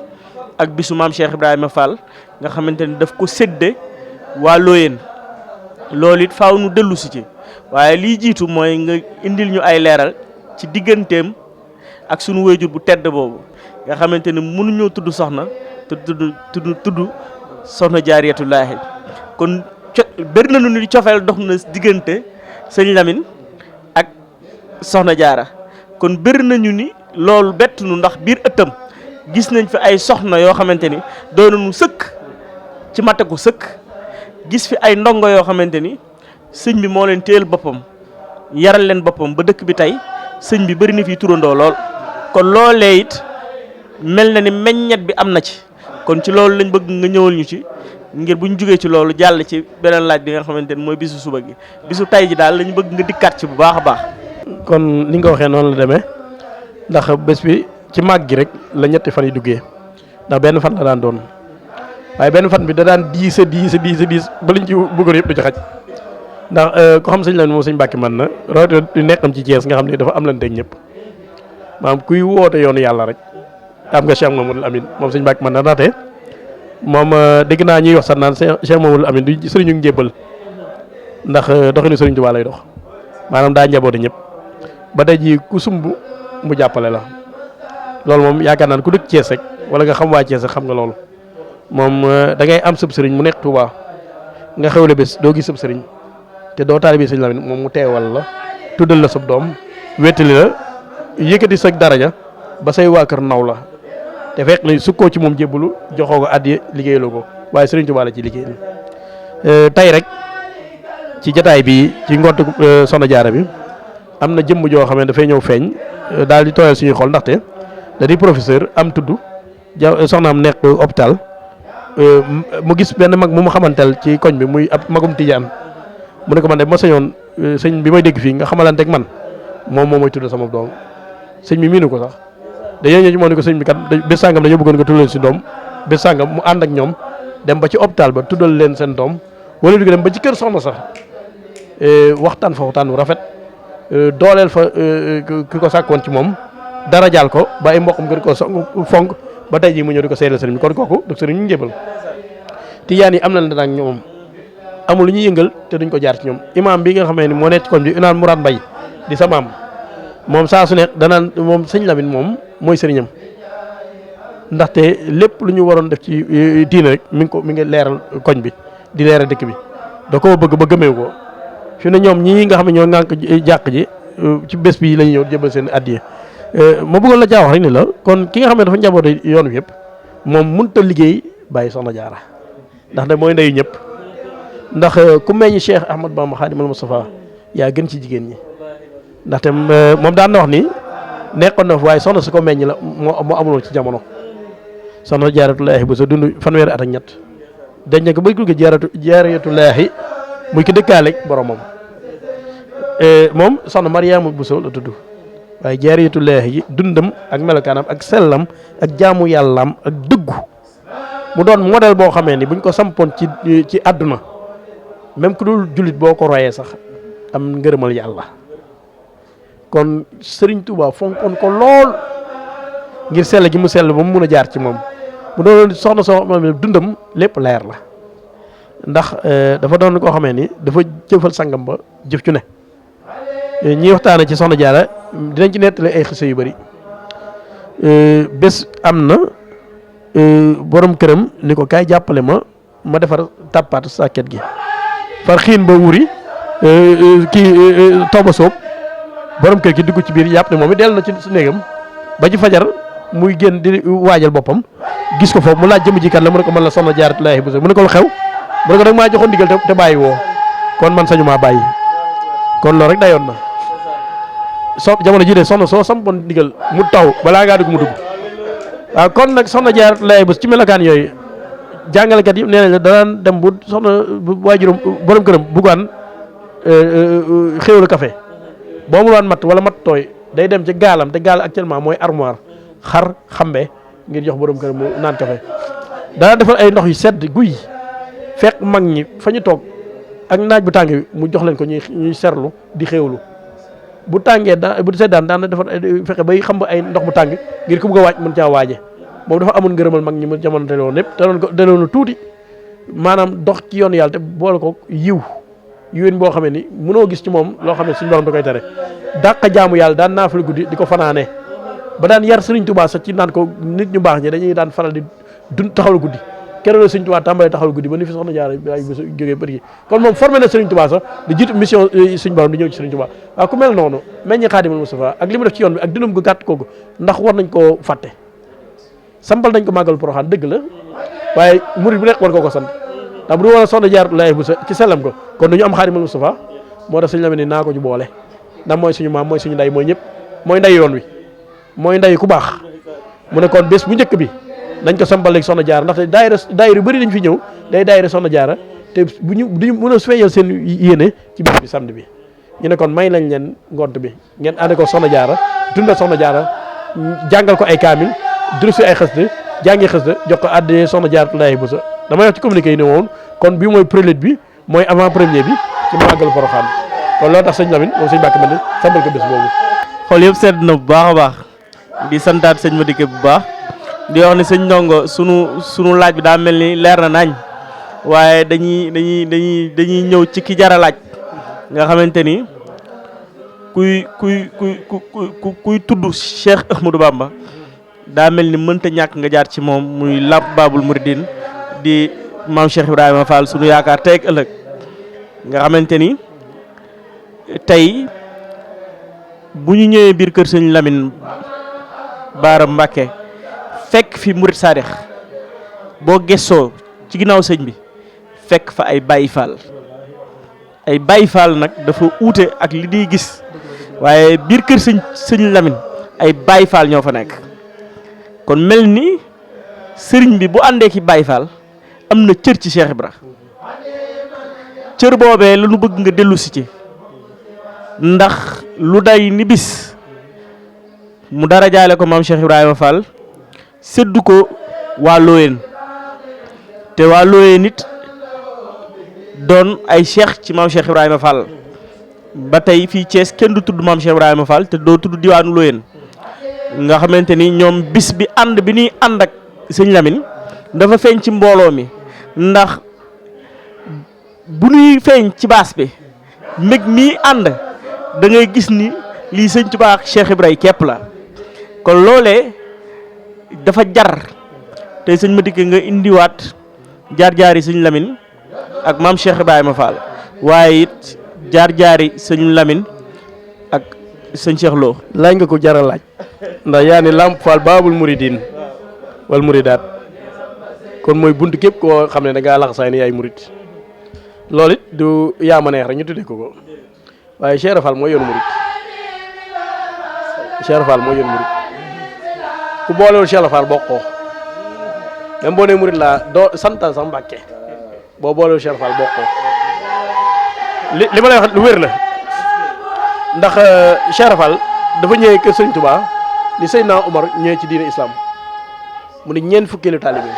ak bisu maam Cheikh Ibrahima Fall nga xamante ni daf ko sédde waa Looyeen loolu it faaw nu dellu si ci waaye lii jiitu mooy nga indil ñu ay leeral ci digganteem ak sunu wéyjur bu tedd boobu nga xamante ni mënuñoo tudd soxna te tudd soxna Jaaratullaahi kon bëri na nu ni cofeel dox na diggante sëñ Lamine ak soxna Jaara kon bëri nañu ni loolu bett nu ndax biir ëttam gis nañ fi ay soxna yoo xamante ni doon nañu sëkk ci mate ko sëkk gis fi ay ndongo yoo xamante ni sëñ bi moo leen téyel boppam yaral leen boppam ba dëkk bi tey sëñ bi bëri na fii turandoo lool kon loolee it mel na ni meññet bi am na ci kon ci loolu lañ bëgg nga ñëwal ñu ci ngir bu ñu jógee ci loolu jàll ci beneen laaj bi nga xamante ni mooy bisu suba gi bisu tay ji daal lañ bëgg nga dikkaat ci bu baax a baax. kon ni nga ko waxee noonu la demee ndax bés bi ci màgg gi rek la ñetti fan yi duggee ndax benn fan la daan doon waaye benn fan bi da daan diis ba liñ ci bëggoon yëpp du ci xaj ndax ko xam sëñ Lamine moom sëñ Mbàkke man na rawatina du nekkam ci Thiès nga xam ne dafa am lan teg ñëpp maanaam kuy woote yoonu yàlla rek am nga Cheikh Mamadou Amine moom sëñ Mbàkke man na ndaxte moom dégg naa ñuy wax sax naan Cheikh Mamadou Amine du sëriñu njébbal ndax doxinu sëriñ Tuubaa lay dox maanaam daa njaboote ñëpp ba tey jii ku sumb mu jàppale la loolu moom yaakaar naan ku dëkk Thiès rek wala nga xam waa Thiès rek xam nga loolu moom da ngay am sëb sëriñ mu nekk Touba nga xewle bés doo gis sëb sëriñ te doo taalibe sëñ Lamine moom mu teewal la tuddal la sab doom wettali la yëkkati sa daraja ba say waa kër naw la te fekk na sukkoo ci moom jébbalu joxoo ko addiya liggéeyaloo ko waaye Sëriñ Tuubaa la ci liggéey tey rek ci jataay bi ci ngont Soxna Jaara bi am na jëmm joo xam ne dafay ñëw feeñ daal di tooyal suñuy xol ndaxte da di professeur am tudd soxnaam nekk hôpital mu gis benn mag mu xamantel ci koñ bi muy ab magum tijaan mu ne ko man de ma sañoon sëñ bi may dégg fii nga xamalante ak man moom mooy tudd sama doom sëñ bi miinu ko sax dañoo ñëw ci moom ni ko sëñ bi kat bés sàngam dañoo bëggoon nga tuddal si doom bés sàngam mu ànd ak ñoom dem ba ci hôpital ba tuddal leen seen doom wala du dem ba ci kër soxna sax waxtaan fa waxtaan bu rafet dooleel fa ki ko sàkkoon ci moom dara jaal ko ba ay mboqam gën ko fonk ba tey jii mu ñëw di ko seedal sëriñ bi kon kooku du sëriñ ñu njëbal tijaan yi am na leen ak ñoom amul lu ñuy yëngal te duñ ko jaar ci ñoom imaam bi nga xamee ni moo nekk ci koñ bi imaam Mourad Mbaye di sa maam moom saa su ne danaan moom sëñ Lamine moom mooy sëriñam ndaxte lépp lu ñu waroon def ci diine rek mi ngi leeral koñ bi di leeral dëkk bi da koo bëgg ba gëmeew ko fi ne ñoom ñii nga xam ne ñoo ngànk jàq ji ci bés bi la ñu ñëw jëbal seen addiya ma bëggoon la caa wax rek ni la kon ki nga xam ne dafa njaboote yoon wi yëpp moom mënut a liggéey bàyyi Soxna Jaara ndax de mooy ndeyu ñëpp ndax ku meññ Cheikh Ahmad Bamba Xaadimal Mustafa yaa gën ci jigéen ñi ndaxte moom daan na wax ni nekkoon na fa waaye soxna su ko meññ la moo amuloon ci jamono Soxna Jaaratullaahi bu sa dund fanweeri at ak ñett dañ ne ko ba ko Jaaratullaahi muy ki dëkkaaleeg boromam moom soxna Mariama Bousso la tudd waaye Jaaratullaahi yi dundam ak melokaanam ak sellam ak jaamu yàllaam ak dëggu mu doon modèle boo xamee ni buñ ko sampoon ci àdduna même ku dul jullit boo ko royee sax am ngërëmal yàlla kon Serigne Touba fonkoon ko lool ngir sell gi mu sell ba mu mun a jaar ci moom mu doon soxna soo xam dundam lépp leer la ndax dafa doon koo xamee ni dafa jëfal sangam ba jëf cu ne ñi waxtaane ci Soxna Jaara dinañ ci nettali ay xisa yu bari bés am na borom këram ni ko kaay jàppale ma defar tàppaatu sàkket gi far xiin ba wuri kii tooba soob borom kër gi dugg ci biir yàpp ne moom it dellu na ci néegam ba ci fajar muy génn di waajal boppam gis ko foofu mu laaj jëm ji kan la mu ne ko man la Soxna Jaaratullaahi Buso mu ne ko lu xew mu ne ko nag maa joxoon ndigal te bàyyi woo kon man sañu maa bàyyi kon loolu rek dayoon na jamono ji de soxna soo sampoon ndigal mu taw balaa ngaa dugg mu dugg waaw kon nag Soxna Jaaratullaahi Buso ci melokaan yooyu jàngalekat yi nee nañ la danaan dem bu soxna waajuram borom këram buggaan xéwlu café boo mu waan matt wala matt tooy day dem ci gaalam te gaal actuellement mooy armoire xar xambe ngir jox borom këram mu naan café dana defal ay ndox yu sedd guy fekk mag ñi fa ñu toog ak naaj bu tàng mu jox leen ko ñuy serlu di xéwlu bu tàngee bu seddaan daan na defar fexe bay xam ay ndox bu tàng ngir ku bëgg a waaj mën caa waaje moom dafa amoon ngërëmal mag ñi mu jamono te woon lépp te doon ko daloon tuuti maanaam dox ci yoon yàlla te boole ko yiwén boo xamee ni mënoo gis ci moom loo xam ne suñu borom da koy tere dàq jaamu yàlla daan naafal guddi di ko fanaanee ba daan yar Sëriñ Tuubaa sax ci naan ko nit ñu baax ñi dañuy daan faral di taxawal guddi keroog la Sëriñ Tuubaa tàmbalee taxawal guddi ba ni fi Soxna Jaara ay bu jógee bëri kon moom formé na Sëriñ Tuubaa sax di jiitu mission suñu borom di ñëw ci Sëriñ Tuubaa waaw ku mel noonu meññi Xaadimal Mustafaa ak li mu def ci yoon bi ak dundam gu gàtt kooku ndax war nañ koo fàtte sampal nañ ko màggal Poroxaan dëgg la waaye murid bu nekk war koo ko sant ndax bu du war a Soxna Jaaratullaahi Buso ci sellam ko kon duñu am Xaadimal Mustafaa moo tax sëñ Lamin ni naa ko ci boole ndax mooy suñu maam mooy suñu nday mooy ñëpp mooy nday yoon wi mooy nday ku baax mu ne kon bés bu njëkk bi nañ ko sampal léegi Soxna Jaara ndaxte daayira yu bëri dañ fi ñëw day daayira Soxna Jaara te duñu mën a feeñal seen yéene ci bés bi samedi bi ñu ne kon may nañ leen ngont bi ngeen ànd ko Soxna Jaara dundal Soxna Jaara jàngal ko ay kaamil durus ay xasida jàngi xasida jox ko àddee Soxna Jaaratullaahi Buso damay wax ci communiqué yi ne woon kon bii mooy prélude bi mooy avant premier bi ci màggalu Poroxaan kon loolu tax sëñ Lamine moom sëñ Mbàkke Madina sampal ko bés boobu xool yëpp sedd na bu baax a baax di santaat sëñ Madické bu baax di wax ne sëñ Ndongo sunu laaj bi daa mel ni leer na nañ waaye dañuy ñëw ci ki jara laaj nga xamante ni kuy tudd Cheikh Ahmadou Bamba daa mel ni mënta ñàkk nga jaar ci moom muy Lamp Baabul Mouridine di maam Cheikh Ibrahima Fall sunu yaakaar tey ak ëllëg nga xamante ni tey bu ñu ñëwee biir kër sëñ Lamine Bara Mbacke fekk fi murit saadix boo gëstoo ci ginnaaw sëñ bi fekk fa ay Baye Fall nag dafa uute ak li di gis waaye biir kër sëñ Lamine ay Baye Fall ñoo fa nekk kon mel ni sëriñ bi bu àndee ki Baye Fall am na cër ci Cheikh Ibra cër boobee la ñu bëgg nga dellu si ci ndax lu day ni bis mu dara jaale ko maam Cheikh Ibrahima Fall séddu ko waa Looyeen te waa Looyeen nit doon ay cheikh ci maam Cheikh Ibrahima Fall ba tey fii Thiès kenn du tudd maam Cheikh Ibrahima Fall te doo tudd diwaanu Looyeen nga xamante ni ñoom bis bi ànd bi ñuy ànd ak sëñ Lamine dafa feeñ ci mbooloo mi ndax bu ñuy feeñ ci baas bi mbég mii ànd da ngay gis ni lii sëñ Tuubaa ak Cheikh Ibrahima képp la kon loolee dafa jar te sëñ Madické nga indiwaat jaar-jaari sëñ Lamine ak maam Cheikh Ibrahima Fall waaye it jaar-jaari sëñ Lamine ak sëñ Cheikh Lo. laaj nga ko jar a laaj ndax yaa ni Lamp Fall baabul muridin wal muridaat kon mooy buntu képp koo xam ne da ngaa laxasaay ni yaay murid loolu it du yaa ma neex rek ñu tuddee ko waaye Cheikh Fall mooy yoonu murid Cheikh Fall mooy yoonu murid ku boolewul Cheikh Fall bokkoo même boo nee murid laa doo santal sax Mbàkke boo boolewul Cheikh Fall bokkoo li ma lay wax lu wér la ndax Cheikh Fall dafa ñëwee kër Sëñ Touba ni Seydina Omar ñëwee ci diine islam mu ne ñeent fukkeelu taalibe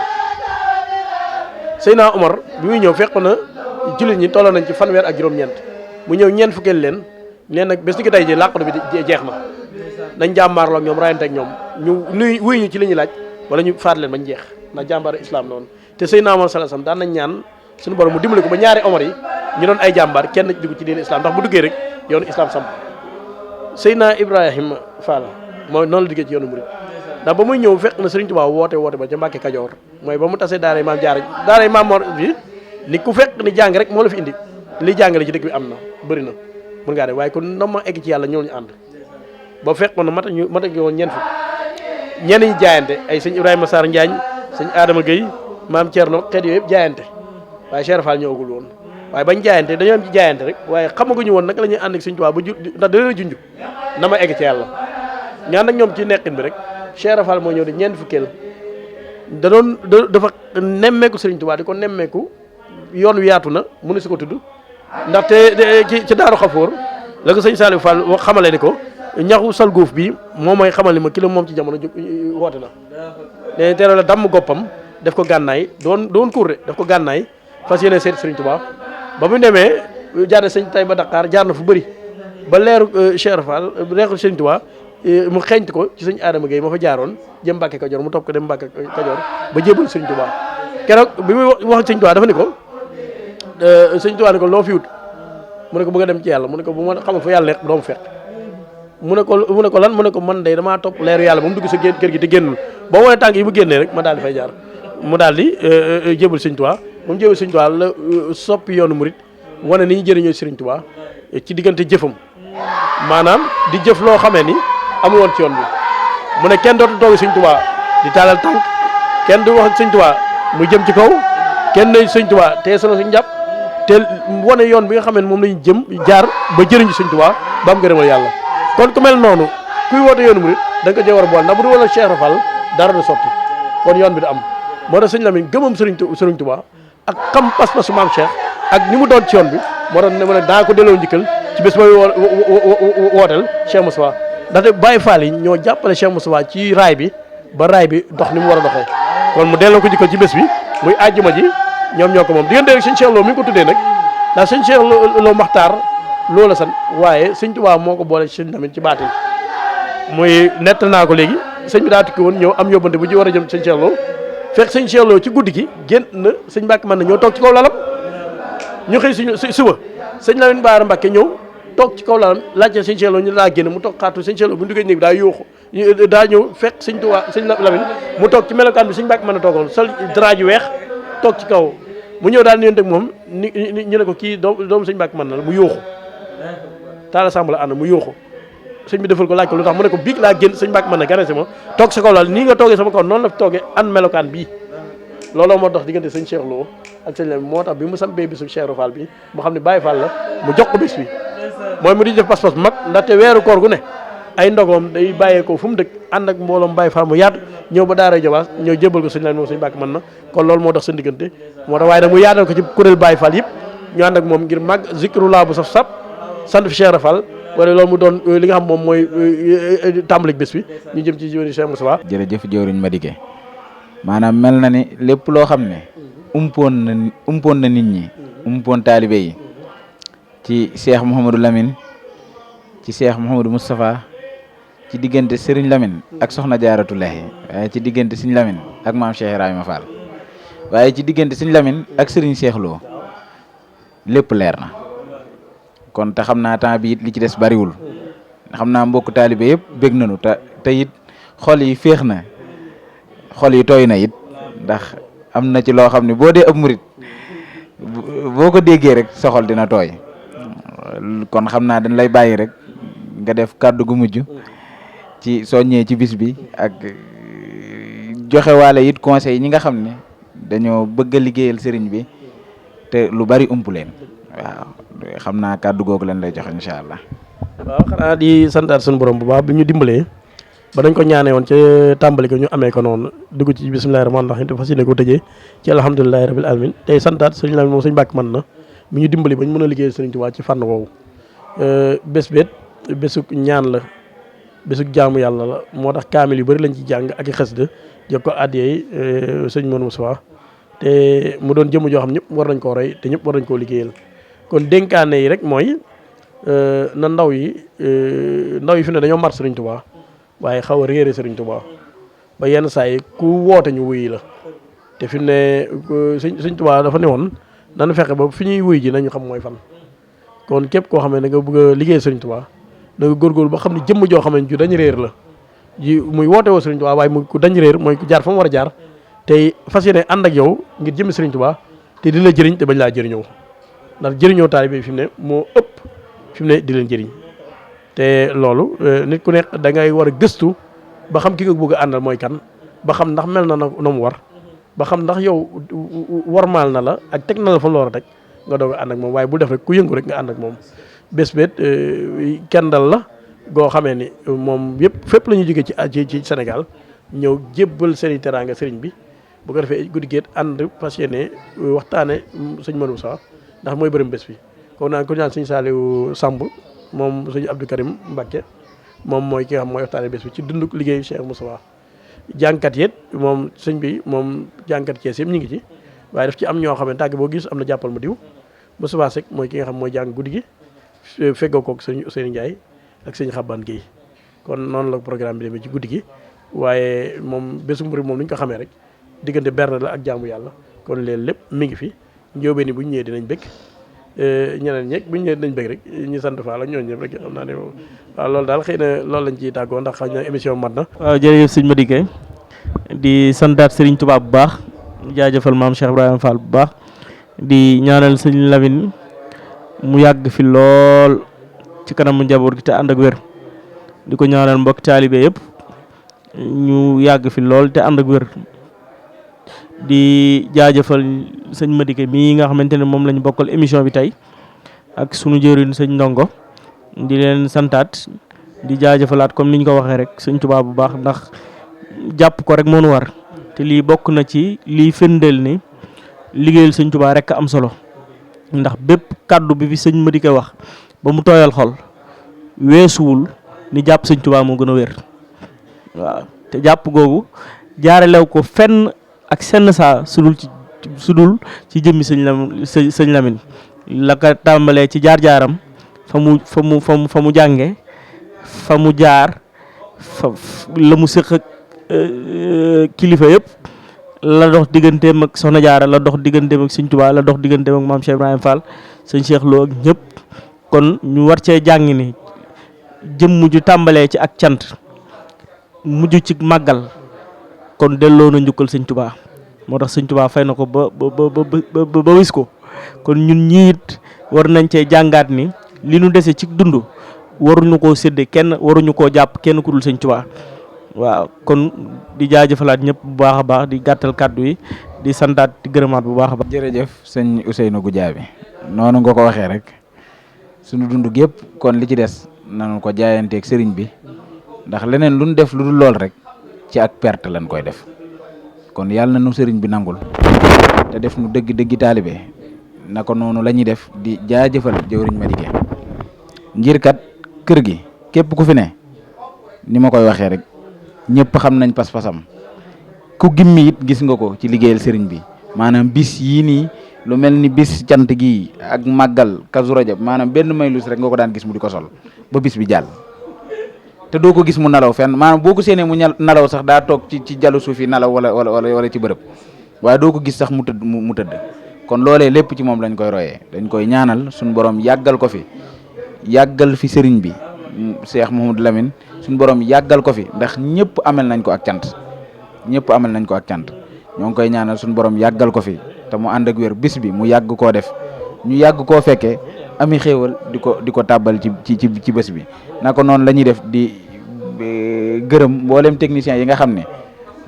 Seydina Omar bi muy ñëw fekk na jullit ñi tolloo nañ ci fanweer ak juróom-ñeent mu ñëw ñeent fukkeel leen nag bés ni ki tey ji làqatu bi jeex na nañ jàmbaarloo ak ñoom rayante ak ñoom ñu wuy ñu ci li ñuy laaj wala ñu faat leen bañ jeex ndax jàmbaar islam noonu te Seydina Omar sallallahu alayhi wasallam daan nañ ñaan suñu borom mu dimbali ko ba ñaari Omar yi ñu doon ay jàmbaar kenn dugg ci diine islam ndax bu duggee rek yoonu islam samp Seydina Ibrahima Fall mooy noonu la diggee ci yoonu murid ndax ba muy ñëw fekk na Serigne Touba woote ba ca Mbàkke Kajoor mooy ba mu tasee daaray maam Jaara daaray maam Mor bi ni ku fekk ni jàng rek moo la fi indi li jàngale ci dëkk bi am na bëri na mun ngaa def waaye kon na ma egg ci yàlla ñoo ñu ànd ba fekkoon na mata ñu woon ñeent fi ñenn ñi jaayante ay sëñ Ibrahima Sarr Njaañ sëñ Adama Gueye maam Thierno xeet yooyu yëpp jaayante waaye Cheikh Fall ñëwagul woon waaye bañ jaayante dañoo am ci jaayante rek waaye xamaguñu woon naka la ñuy ànd ak sëñ Tuubaa ba ndax da leen a junj na ma egg ci yàlla ñaan ak ñoom ci nekkin bi rek Cheikh Fall moo ñëw di ñeent fukkeel dafa nemmeeku Sëriñ Tuubaa di ko nemmeeku yoon wi yaatu na mënu si ko tudd ndaxte ci Daaru Xafoor la ko sëñ Saliou Fall xamale ni ko ñaxu sal góof bi moo mooy xamal ni ma kilo moom ci jamono woote na ne teero la damm goppam def ko gànnaay doon kuur de def ko gànnaay fas yéene seet Sëriñ Tuubaa ba mu demee jaar na sëñ tay ba Dakar jaar na fu bëri ba leeru Cheikh Fall leeru Sëriñ Tuubaa mu xeeñt ko ci sëñ Adama Gueye ma fa jaaroon jëm Mbàkke Kajoor mu topp ko dem Mbàkke Kajoor ba jébal Sëriñ Tuubaa keroog bi muy wax Sëriñ Tuubaa dafa ni ko Sëriñ Tuubaa ni ko loo fi wut mu ne ko bëgg a dem ci yàlla mu ne ko bu ma xamal fa yàlla nekk doomu fekk mu ne ko lan mu ne ko man day damaa topp leeru yàlla ba mu dugg sa kër gi te génnul boo wane tànk yi mu génnee rek ma daal di fay jaar mu daal di jébal Sëriñ Tuubaa ba mu jébal Sëriñ Tuubaa la soppi yoonu murit wane ni ñu jëriñoo Sëriñ Tuubaa ci diggante jëfam maanaam di jëf loo xamee ni amul woon ci yoon bi mu ne kenn dootu toog Sëriñ Tuubaa di taalal tànk kenn du wax ak Sëriñ Tuubaa muy jëm ci kaw kenn ne Sëriñ Tuubaa te solo suñu jàpp te wane yoon bi nga xam ne moom lañu jëm jaar ba jëriñu Sëriñ Tuubaa ba am gërëmal yàlla kon ku mel noonu kuy woote yoonu murit da nga ko cee war a boole ndax bu du wala Cheikh Fall dara du sotti kon yoon bi du am moo tax sëñ Lamine gëmam Sëriñ Tuubaa ak xam pas-pasu maam Cheikh ak ni mu doon ci yoon bi moo tax ne ma ne daa ko delloo njikkal ci bés booy wooteel Cheikh Moustapha ndaxte Baye Fall yi ñoo jàppale Cheikh Moustapha ci raay bi ba raay bi dox ni mu war a doxee kon mu delloo ko njikkal ci bés bi muy àjjuma ji ñoom ñoo ko moom diggante rek sëñ Cheikh Lo mi ngi ko tuddee nag ndax sëñ Cheikh Lo Maxtaar loola san waaye sëñ Tuubaa moo ko boole sëñ Lamine ci baatin muy nett naa ko léegi sëñ bi daa tukki woon ñëw am yóbbante bu ci war a jëm sëñ Cheikh Lo fekk sëñ Cheikh Lo ci guddi gi génn na sëñ Mbàkke mën na ñëw toog ci kaw lalam ñu xëy suba sëñ Lamine Bara Mbàkke ñëw toog ci kaw lalam laajte sëñ Cheikh Lo ñu daa génn mu toog xaatu sëñ Cheikh Lo bu ñu duggee néeg daa yuuxu daa ñëw fekk sëñ Tuubaa sëñ Lamine mu toog ci melokaan bi sëñ Mbàkke mën na toogoon sol dara ju weex toog ci kaw mu ñëw daal ni ak moom ni ñu ne ko kii doomu sëñ Mbàkke mën na la mu yuuxu taala sàmb la ànd mu yuuxu sëñ bi defal ko laaj ko lu tax mu ne ko biig laa génn sëñ Mbàkke mën na gane si ma toog sa kaw laal nii nga toogee sama kaw noonu la toogee an melokaan bii looloo moo dox diggante sëñ Cheikh Lo ak sëñ Lamine moo tax bi mu sampee bisu Cheikh Fall bi mu xam ne Baye Fall la mu jox ko bis bi mooy mu di def pas-pas bu mag ndaxte weeru koor gu ne ay ndogoom day bàyyeekoo fu mu dëkk ànd ak mbooloom Baye Fall mu yaatu ñëw ba daara Jobaas ñëw jébal ko sëñ Lamine moom sëñ Mbàkke mën na kon loolu moo dox seen diggante moo tax waaye nag mu yaatal ko ci kuréel Baye Fall yëpp ñu ànd ak moom ngir mag zikrullah bu saf-saf sant fi Cheikh Fall wala loolu mu doon li nga xam moom mooy tàmbalik bés bi ñu jëm ci jëwriñ Cheikh Moustapha. jërëjëf jëwriñ Madické maanaam mel na ni lépp loo xam ne umpoon na nit ñi umpoon taalibe yi ci Cheikh Mouhamadou Lamine ci Cheikh Mouhamadou Moustapha ci diggante Serigne Lamine ak Soxna Jaaratullahi waaye ci diggante Serigne Lamine ak maam Cheikh Ibrahima Fall waaye ci diggante Serigne Lamine ak Serigne Cheikh Lo lépp leer na kon te xam naa temps bi it li ci des bariwul xam naa mbokk taalibe yëpp bég nañu te it xol yi féex na xol yi tooy na it ndax am na ci loo xam ne boo dee ab murit boo ko déggee rek sa xol dina tooy kon xam naa dañ lay bàyyi rek nga def kàddu gu mujj ci soññee ci bis bi ak joxe waale it conseil ñi nga xam ne dañoo bëgg a liggéeyal sëriñ bi te lu bari ump leen waaw xam naa kàddu googu leen lay joxe incha allah. waaw xanaa di santaat suñu borom bu baax bi ñu dimbalee ba dañ ko ñaanee woon ca tàmbali ko ñu amee ko noonu dugg ci bismillahi rahmaani rahim te fas yéene ko tëjee ci alhamdulilahi rabil alamin tey santaat sëñ Lamine moom sëñ Mbàkke mën na mi ñu dimbali ba ñu mën a liggéeyal sëriñ Tuubaa ci fànn woowu bés beet bésug ñaan la bésug jaamu yàlla la moo tax kaamil yu bëri lañ ci jàng ak i xasida jëg ko addiyey sëñ Mor Moussa te mu doon jëmm joo xam ñëpp war nañ koo roy te ñëpp war nañ koo liggéeyal kon dénkaane yi rek mooy na ndaw yi fi ne dañoo mar sëriñ Tuubaa waaye xaw a réere sëriñ Tuubaa ba yenn saa yi ku woote ñu wuyi la te fi mu ne sëriñ Tuubaa dafa ne woon nañu fexe ba fi ñuy wuy ji nañu xam mooy fan kon képp koo xam ne da nga bëgg a liggéey sëriñ Tuubaa da nga góorgóorlu ba xam ne jëmm joo xam ne ju dañ réer la ji muy woote woo sëriñ Tuubaa waaye mu ku dañ réer mooy ku jaar fa mu war a jaar tey fas yéene ànd ak yow ngir jëmmi sëriñ Tuubaa te di la jëriñ te bañ laa jëriñoo ndax jëriñoo taalibe fi mu ne moo ëpp fi mu ne di leen jëriñ te loolu nit ku nekk da ngay war a gëstu ba xam ki nga bëgg a àndal mooy kan ba xam ndax mel na na mu war ba xam ndax yow warmaal na la ak teg na la fa mu la war a teg nga doog a ànd ak moom waaye bu def rek ku yëngu rek nga ànd ak moom bés beet kenn dal la goo xamee ni moom yëpp fépp la ñu jógee ci Sénégal ñëw jébbal seen i teraanga sëriñ bi bu ko defee guddi géet ànd fas yéene waxtaane sëñ Manoum Sa ndax mooy bërëm bés bi kon naan ko ñaan sëñ Saliou Samb moom sëñ Abdou Karim Mbacké moom mooy ki nga xam mooy waxtaane bés bi ci dunduk liggéeyu Cheikh Moustapha jànkat yet moom sëñ bi moom jànkat Cees yëpp ñu ngi ci waaye daf ci am ñoo xam ne tàgg boo gis am na jàppal ma diw Moustapha Seck mooy ki nga xam mooy jàng guddi gi feggoo koog sëñ Ousseynou Ndiaye ak sëñ Xaban Guèye kon noonu la programme bi demee ci guddi gi waaye moom bésu murid moom ni ñu ko xamee rek diggante berne la ak jaamu yàlla kon leen lépp mi ngi fi njóobee ni bu ñu ñëwee dinañ bëgg ñeneen ñeeg bu ñu ñëwee dinañ bëgg rek ñu sant Fall ak ñooñu ñëpp rek xam naa ne moom waaw loolu daal xëy na loolu lañ ciy tàggoo ndax xëy na émission mat na. waaw jërëjëf sëñ Madické di santaat Serigne Touba bu baax jaajëfal maam Cheikh Ibrahima Fall bu baax di ñaanal sëñ Lamine mu yàgg fi lool ci kanamu njaboot gi te ànd ak wér di ko ñaanal mbokk taalibe yëpp ñu yàgg fi lool te ànd ak wér di jaajëfal sëñ Madické mii nga xamante ne moom lañu bokkal émission bi tey ak sunu jëriñ sëñ Ndongo di leen santaat di jaajëfalaat comme niñ ko waxee rek sëñ Tuubaa bu baax ndax jàpp ko rek moo nu war te lii bokk na ci lii firndeel ni liggéeyal sëñ Tuubaa rek am solo ndax bépp kàddu bi fi sëñ Madické wax ba mu tooyal xol weesuwul ni jàpp sëñ Tuubaa moo gën a wér waaw te jàpp googu jaarelew ko fenn ak senn saa sudul ci jëmmi sëñ Lamine la ko tàmbalee ci jaar-jaaram fa mu jànge fa mu jaar la mu sëq ak kilifa yëpp la dox digganteem ak Soxna Jaara la dox digganteem ak sëñ Tuubaa la dox digganteem ak maam Cheikh Ibrahima Fall sëñ Cheikh Lo ak ñëpp kon ñu war cee jàng ni jëmm ju tàmbalee ci ak cant mujj ci màggal kon delloo na njukkal sëñ Tuubaa moo tax sëñ Tuubaa fay na ko ba wis ko kon ñun ñiit war nañ cee jàngaat ni li nu dese ci dund waruñu koo séddee kenn, waruñu koo jàpp kenn ku dul sëñ Tuubaa. waaw kon di jaajëfalaat ñëpp bu baax a baax di gàttal kàddu yi di santaat di gërëmaat bu baax a baax. jërëjëf sëñ Ousseynou Goudiaby noonu nga ko waxee rek sunu dund gépp kon li ci des nanu ko jaayanteeg sëriñ bi ndax leneen lu ñu def lu dul lool rek ci ak perte lañ koy def kon yàlla na nu sëriñ bi nangul te def nu dëgg taalibe na ko noonu la ñuy def di jaajëfal jëwriñ Madické ngir kat kër gi képp ku fi ne ni ma koy waxee rek ñëpp xam nañ pas-pasam ku gimmi it gis nga ko ci liggéeyal sëriñ bi maanaam bis yii nii lu mel ni bis cant gi ak màggal Kazu Rajab maanaam benn maylus rek nga ko daan gis mu di ko sol ba bis bi jàll te doo ko gis mu nalaw fenn maanaam boo ko séenee mu nalaw sax daa toog ci jalu suuf yi nalaw wala ci bërëb waaye doo ko gis sax mu tëdd kon loolee lépp ci moom lañ koy royee dañ koy ñaanal suñu borom yàggal ko fi yàggal fi sëriñ bi Cheikh Mouhamadou Lamine suñu borom yàggal ko fi ndax ñëpp amel nañ ko ak cant ñoo ngi koy ñaanal suñu borom yàggal ko fi te mu ànd ak wér bis bi mu yàgg koo def ñu yàgg koo fekkee ami xéewal di ko tàbbal ci bés bi naka noonu la ñuy def di gërëm mboolem techniciens yi nga xam ne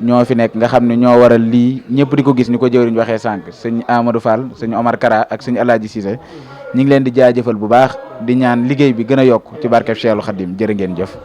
ñoo fi nekk nga xam ne ñoo waral lii ñëpp di ko gis ni ko jëwriñ waxee sànq sëñ Amadou Fall sëñ Omar Kara ak sëñ Alaaji Cissé ñu ngi leen di jaajëfal bu baax di ñaan liggéey bi gën a yokk ci barkeb Cheikhul Khadim jërë ngeen jëf